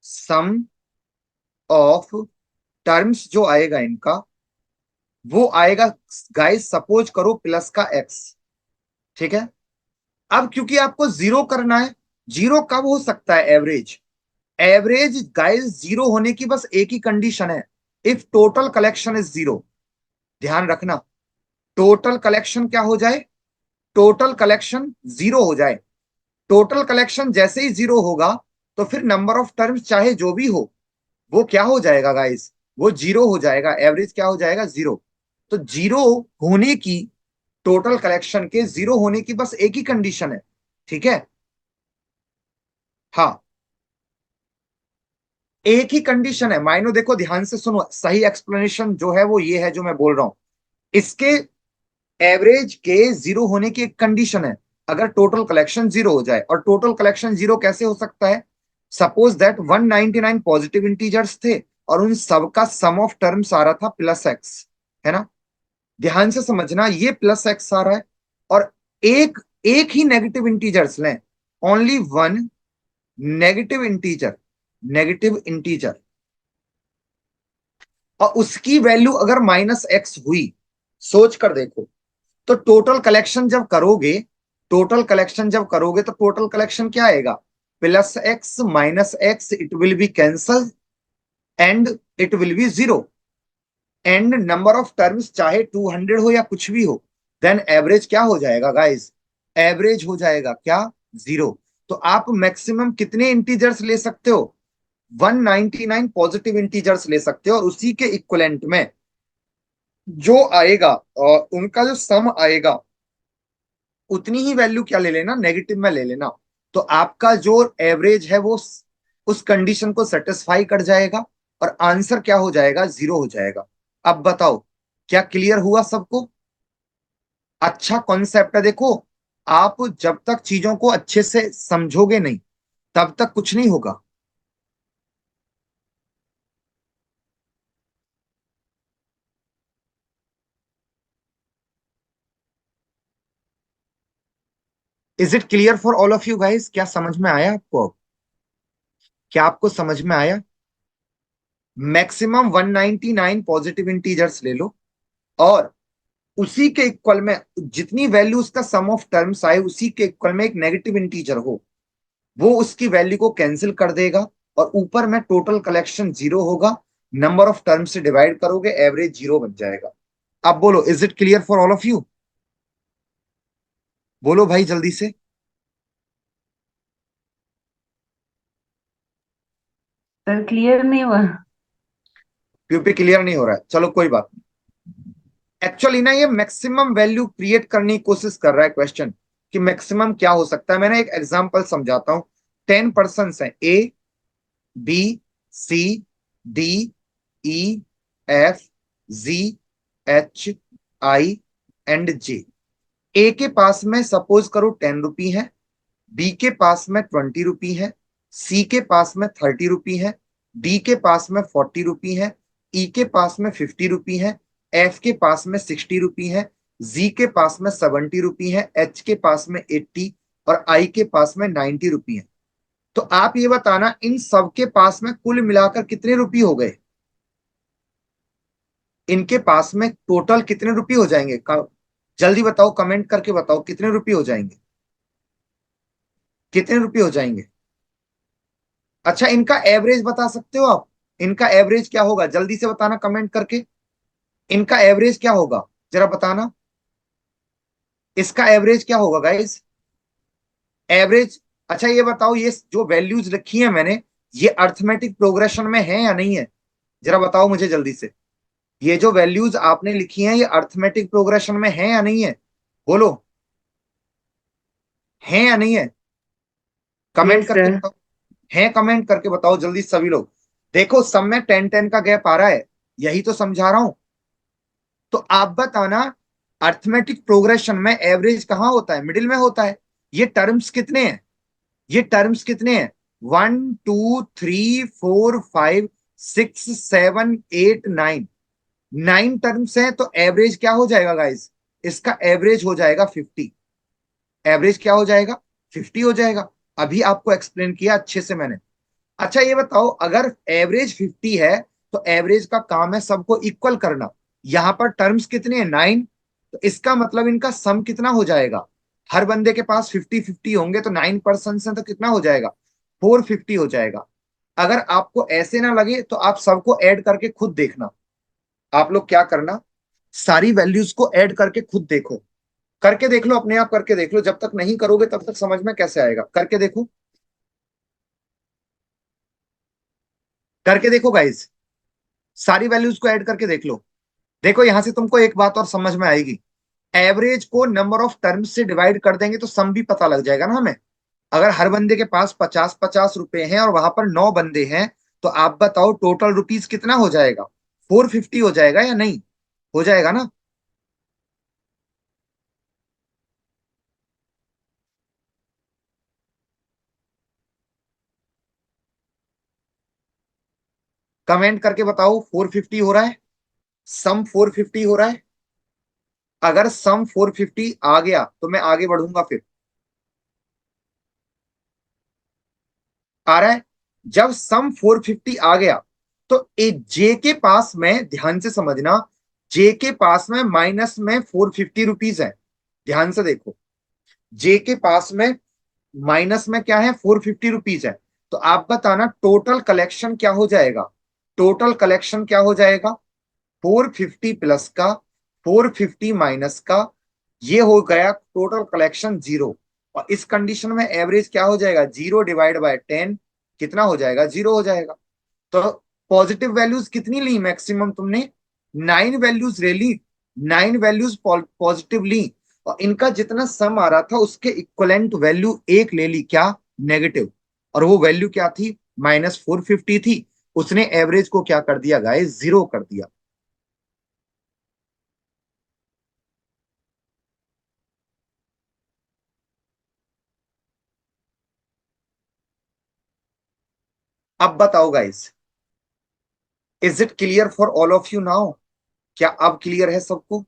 सम ऑफ टर्म्स जो आएगा इनका, वो आएगा गाइस, सपोज करो प्लस का एक्स। ठीक है, अब क्योंकि आपको जीरो करना है, जीरो कब हो सकता है एवरेज, एवरेज गाइस जीरो होने की बस एक ही कंडीशन है, if total collection is zero. ध्यान रखना, टोटल कलेक्शन क्या हो जाए, टोटल कलेक्शन जीरो हो जाए। टोटल कलेक्शन जैसे ही जीरो होगा, तो फिर नंबर ऑफ टर्म्स चाहे जो भी हो, वो क्या हो जाएगा गाइस, वो जीरो हो जाएगा, एवरेज क्या हो जाएगा, जीरो। तो जीरो होने की, टोटल कलेक्शन के जीरो होने की बस एक ही कंडीशन है। ठीक है, हाँ, एक ही कंडीशन है। माइनो देखो ध्यान से सुनो, सही एक्सप्लेनेशन जो है वो ये है जो मैं बोल रहा हूं। इसके एवरेज के जीरो होने की एक कंडीशन है, अगर टोटल कलेक्शन जीरो हो जाए। और टोटल कलेक्शन जीरो कैसे हो सकता है, सपोज दैट 199 पॉजिटिव इंटीजर्स थे, और उन सबका सम ऑफ टर्म्स आ रहा था प्लस एक्स, है ना। ध्यान से समझना, ये प्लस एक्स आ रहा है, और एक एक ही नेगेटिव इंटीजर्स लें, only one negative integer, negative integer, और उसकी वैल्यू अगर माइनस एक्स हुई, सोच कर देखो, तो टोटल कलेक्शन जब करोगे, टोटल कलेक्शन जब करोगे तो टोटल कलेक्शन क्या आएगा, plus x minus x, it will be cancel and it will be zero. And number of terms चाहे 200 हो या कुछ भी हो, देन एवरेज क्या हो जाएगा गाइस, एवरेज हो जाएगा क्या, जीरो। तो आप मैक्सिमम कितने इंटीजर्स ले सकते हो, 199 पॉजिटिव इंटीजर्स ले सकते हो, और उसी के इक्वलेंट में जो आएगा, और उनका जो सम आएगा, उतनी ही वैल्यू क्या ले लेना, नेगेटिव में ले लेना। तो आपका जो एवरेज है वो उस कंडीशन को सेटिस्फाई कर जाएगा और आंसर क्या हो जाएगा, 0 हो जाएगा। अब बताओ क्या क्लियर हुआ सबको? अच्छा कॉन्सेप्ट है। देखो आप जब तक चीजों को अच्छे से समझोगे नहीं तब तक कुछ नहीं होगा। Is it clear for all of you guys? क्या समझ में आया आपको? क्या आपको समझ में आया? मैक्सिमम 199 पॉजिटिव इंटीजर्स ले लो और उसी के इक्वल में जितनी वैल्यू उसका सम ऑफ टर्म्स आए उसी के इक्वल में एक नेगेटिव इंटीजर हो, वो उसकी वैल्यू को कैंसिल कर देगा और ऊपर में टोटल कलेक्शन 0 होगा। नंबर ऑफ टर्म्स से डिवाइड करोगे, एवरेज 0 बन जाएगा। अब बोलो is it clear for all of you? बोलो भाई जल्दी से। सर क्लियर नहीं हुआ। क्योंकि क्लियर नहीं हो रहा है, चलो कोई बात नहीं। एक्चुअली ना ये मैक्सिमम वैल्यू क्रिएट करने की कोशिश कर रहा है क्वेश्चन कि मैक्सिमम क्या हो सकता है। मैंने एक एग्जांपल समझाता हूं। 10 पर्सन है, A B C D E F G H I and J. A के पास में सपोज करो 10 रुपी है, बी के पास में 20 रुपी है, सी के पास में 30 रुपी है, डी के पास में 40 रुपी है, ई के पास में 50 रुपी है, एफ के पास में 60 रुपी है, जी के पास में 70 रुपी है, एच के पास में 80 और आई के पास में 90 रुपी है। तो आप ये बताना इन सब के पास में कुल मिलाकर कितने रुपये हो गए? इनके पास में टोटल कितने रुपये हो जाएंगे? जल्दी बताओ, कमेंट करके बताओ कितने रुपये हो जाएंगे, कितने रुपये हो जाएंगे? अच्छा इनका एवरेज बता सकते हो आप? इनका एवरेज क्या होगा, जल्दी से बताना कमेंट करके। इनका एवरेज क्या होगा जरा बताना। इसका एवरेज क्या होगा गाइस? एवरेज। अच्छा ये बताओ ये जो वैल्यूज लिखी है मैंने, ये अर्थमेटिक प्रोग्रेशन में है या नहीं है? जरा बताओ मुझे जल्दी से। ये जो वैल्यूज आपने लिखी हैं ये अर्थमेटिक प्रोग्रेशन में है या नहीं है? बोलो है या नहीं है? कमेंट यस करके सर। बताओ। है, कमेंट करके बताओ जल्दी सभी लोग। देखो सब में 10-10 का गैप आ रहा है, यही तो समझा रहा हूं। तो आप बताना अर्थमेटिक प्रोग्रेशन में एवरेज कहां होता है? मिडिल में होता है। ये टर्म्स कितने हैं? ये टर्म्स कितने हैं? 1 2 3 4 5 6 7 8 9। 9 टर्म्स हैं तो एवरेज क्या हो जाएगा गाइस? इसका एवरेज हो जाएगा 50। एवरेज क्या हो जाएगा? 50 हो जाएगा। अभी आपको एक्सप्लेन किया अच्छे से मैंने। अच्छा ये बताओ अगर एवरेज 50 है तो एवरेज का काम है सबको इक्वल करना। यहां पर टर्म्स कितने हैं? 9। तो इसका मतलब इनका सम कितना हो जाएगा? हर बंदे के पास 50-50 होंगे तो 9 पर्सन से तो कितना हो जाएगा? 450 हो जाएगा। अगर आपको ऐसे ना लगे तो आप सबको ऐड करके खुद देखना। आप लोग क्या करना, सारी वैल्यूज को ऐड करके खुद देखो। करके देख लो, अपने आप करके देख लो। जब तक नहीं करोगे तब तक समझ में कैसे आएगा? करके देखो, करके देखो गाइस। सारी वैल्यूज को ऐड करके देख लो। देखो यहां से तुमको एक बात और समझ में आएगी। एवरेज को नंबर ऑफ टर्म्स से डिवाइड कर देंगे तो सम भी पता लग जाएगा ना हमें। अगर हर बंदे के पास 50-50 रुपए हैं और वहां पर 9 बंदे हैं तो आप बताओ टोटल रुपीज कितना हो जाएगा? 450 हो जाएगा या नहीं? हो जाएगा ना? कमेंट करके बताओ 450 हो रहा है? सम 450 हो रहा है? अगर सम 450 आ गया तो मैं आगे बढ़ूंगा फिर। आ रहा है? जब सम 450 आ गया तो एक जे के पास में, ध्यान से समझना, जे के पास में माइनस में 450 रुपीज है। ध्यान से देखो, जे के पास में माइनस में क्या है? 450 रुपीज है। तो आप बताना टोटल कलेक्शन क्या हो जाएगा? टोटल कलेक्शन क्या हो जाएगा? 450 प्लस का 450 माइनस का, ये हो गया टोटल कलेक्शन 0। और इस कंडीशन में एवरेज क्या हो जाएगा? 0/10 कितना हो जाएगा? 0 हो जाएगा। तो पॉजिटिव वैल्यूज कितनी ली मैक्सिमम तुमने? 9 वैल्यूज ले ली। 9 वैल्यूज पॉजिटिव ली। और इनका जितना सम आ रहा था उसके इक्वलेंट वैल्यू एक ले ली, क्या, नेगेटिव। और वो वैल्यू क्या थी, -450 थी। उसने एवरेज को क्या कर दिया गाइस, 0 कर दिया। अब बताओ guys, is it clear for all of you now? क्या अब क्लियर है सबको?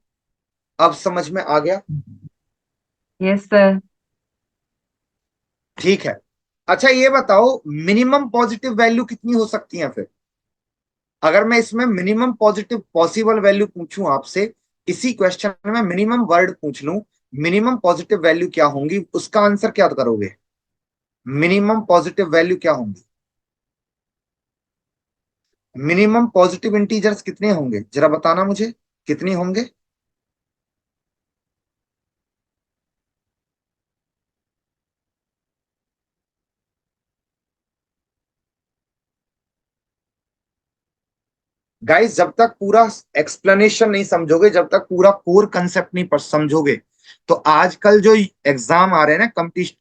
अब समझ में आ गया? Yes sir. ठीक है। अच्छा ये बताओ, मिनिमम पॉजिटिव वैल्यू कितनी हो सकती है फिर? अगर मैं इसमें मिनिमम पॉजिटिव पॉसिबल वैल्यू पूछूं आपसे, इसी क्वेश्चन में मिनिमम वर्ड पूछ लूं, मिनिमम पॉजिटिव वैल्यू क्या होंगी, उसका आंसर क्या करोगे? मिनिमम पॉजिटिव वैल्यू क्या होंगी? मिनिमम पॉजिटिव इंटीजर्स कितने होंगे, जरा बताना मुझे, कितने होंगे? गाइस जब तक पूरा एक्सप्लेनेशन नहीं समझोगे, जब तक पूरा कोर कंसेप्ट नहीं समझोगे, तो आजकल जो एग्जाम आ रहे हैं ना,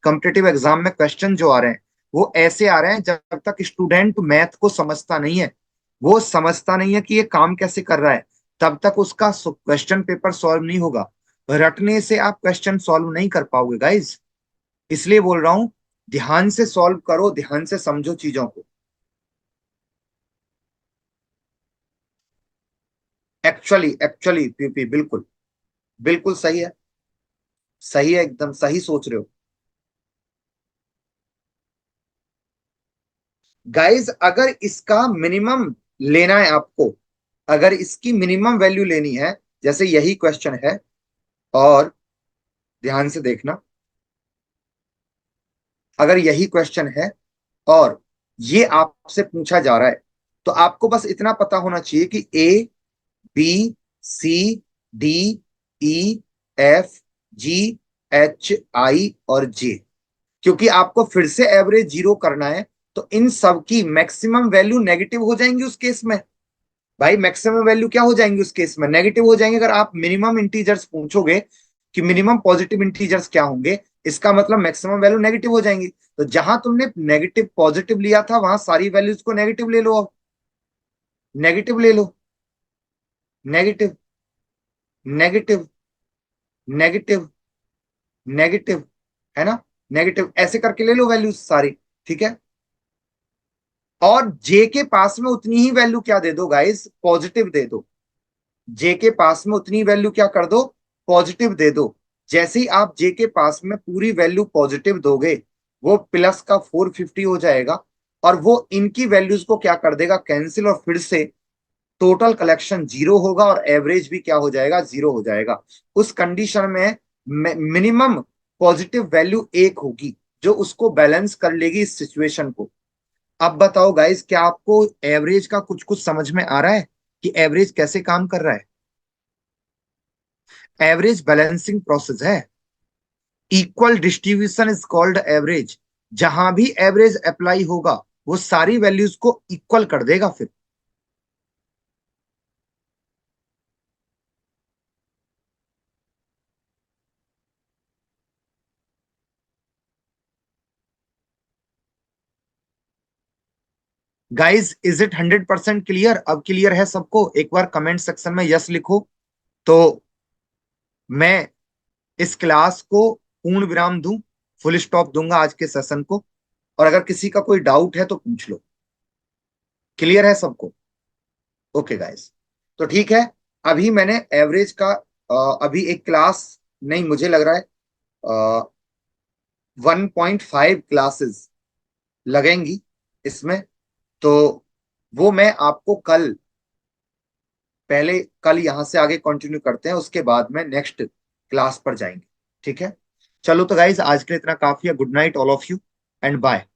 कॉम्पिटिटिव एग्जाम में क्वेश्चन जो आ रहे हैं, वो ऐसे आ रहे हैं जब तक स्टूडेंट मैथ को समझता नहीं है, वो समझता नहीं है कि ये काम कैसे कर रहा है, तब तक उसका क्वेश्चन पेपर सॉल्व नहीं होगा। रटने से आप क्वेश्चन सॉल्व नहीं कर पाओगे गाइस। इसलिए बोल रहा हूं, ध्यान से सॉल्व करो, ध्यान से समझो चीजों को। एक्चुअली एक्चुअली पीपी, बिल्कुल, बिल्कुल सही है। सही है, एकदम सही सोच रहे हो गाइस। अगर इसका मिनिमम लेना है आपको, अगर इसकी मिनिमम वैल्यू लेनी है, जैसे यही क्वेश्चन है, और ध्यान से देखना, अगर यही क्वेश्चन है और ये आपसे पूछा जा रहा है, तो आपको बस इतना पता होना चाहिए कि A B C D E F G H I और J, क्योंकि आपको फिर से एवरेज 0 करना है, तो इन सब की मैक्सिमम वैल्यू नेगेटिव हो जाएंगी उस केस में। भाई मैक्सिमम वैल्यू क्या हो जाएंगी उस केस में, नेगेटिव हो जाएंगे। अगर आप मिनिमम इंटीजर्स पूछोगे कि मिनिमम पॉजिटिव इंटीजर्स क्या होंगे, इसका मतलब मैक्सिमम वैल्यू नेगेटिव हो जाएंगी। तो जहां तुमने नेगेटिव पॉजिटिव लिया था, वहां सारी वैल्यूज को नेगेटिव ले लो। अब नेगेटिव ले लो, नेगेटिव, नेगेटिव, नेगेटिव, नेगेटिव, है ना, नेगेटिव, ऐसे करके ले लो वैल्यूज सारी। ठीक है। और जे के पास में उतनी ही वैल्यू क्या दे दो गाइस, पॉजिटिव दे दो। जे के पास में उतनी वैल्यू क्या कर दो, पॉजिटिव दे दो। जैसे ही आप जे के पास में पूरी वैल्यू पॉजिटिव दोगे, वो प्लस का 450 हो जाएगा, और वो इनकी वैल्यूज को क्या कर देगा, कैंसिल, और फिर से टोटल कलेक्शन 0 होगा, और एवरेज भी क्या हो जाएगा, 0 हो जाएगा। उस कंडीशन में मिनिमम पॉजिटिव वैल्यू 1 होगी, जो उसको बैलेंस कर लेगी इस सिचुएशन को। अब बताओ गाइस, क्या आपको एवरेज का कुछ कुछ समझ में आ रहा है कि एवरेज कैसे काम कर रहा है? एवरेज बैलेंसिंग प्रोसेस है। Equal distribution is called average. जहां भी एवरेज अप्लाई होगा, वो सारी वैल्यूज को इक्वल कर देगा फिर। Guys is it 100% clear? अब क्लियर है सबको? एक बार कमेंट सेक्शन में यस लिखो, तो मैं इस क्लास को पूर्ण विराम दूं, फुल स्टॉप दूंगा आज के सेशन को। और अगर किसी का कोई डाउट है तो पूछ लो। क्लियर है सबको? ओके गाइस, तो ठीक है। अभी मैंने एवरेज का अभी एक क्लास, नहीं मुझे लग रहा है 1.5 क्लासेस लगेंगी इसमें, तो वो मैं आपको कल, पहले कल यहां से आगे कंटिन्यू करते हैं, उसके बाद में नेक्स्ट क्लास पर जाएंगे। ठीक है। चलो तो गाइज, आज के लिए इतना काफी है। Good night all of you, and bye.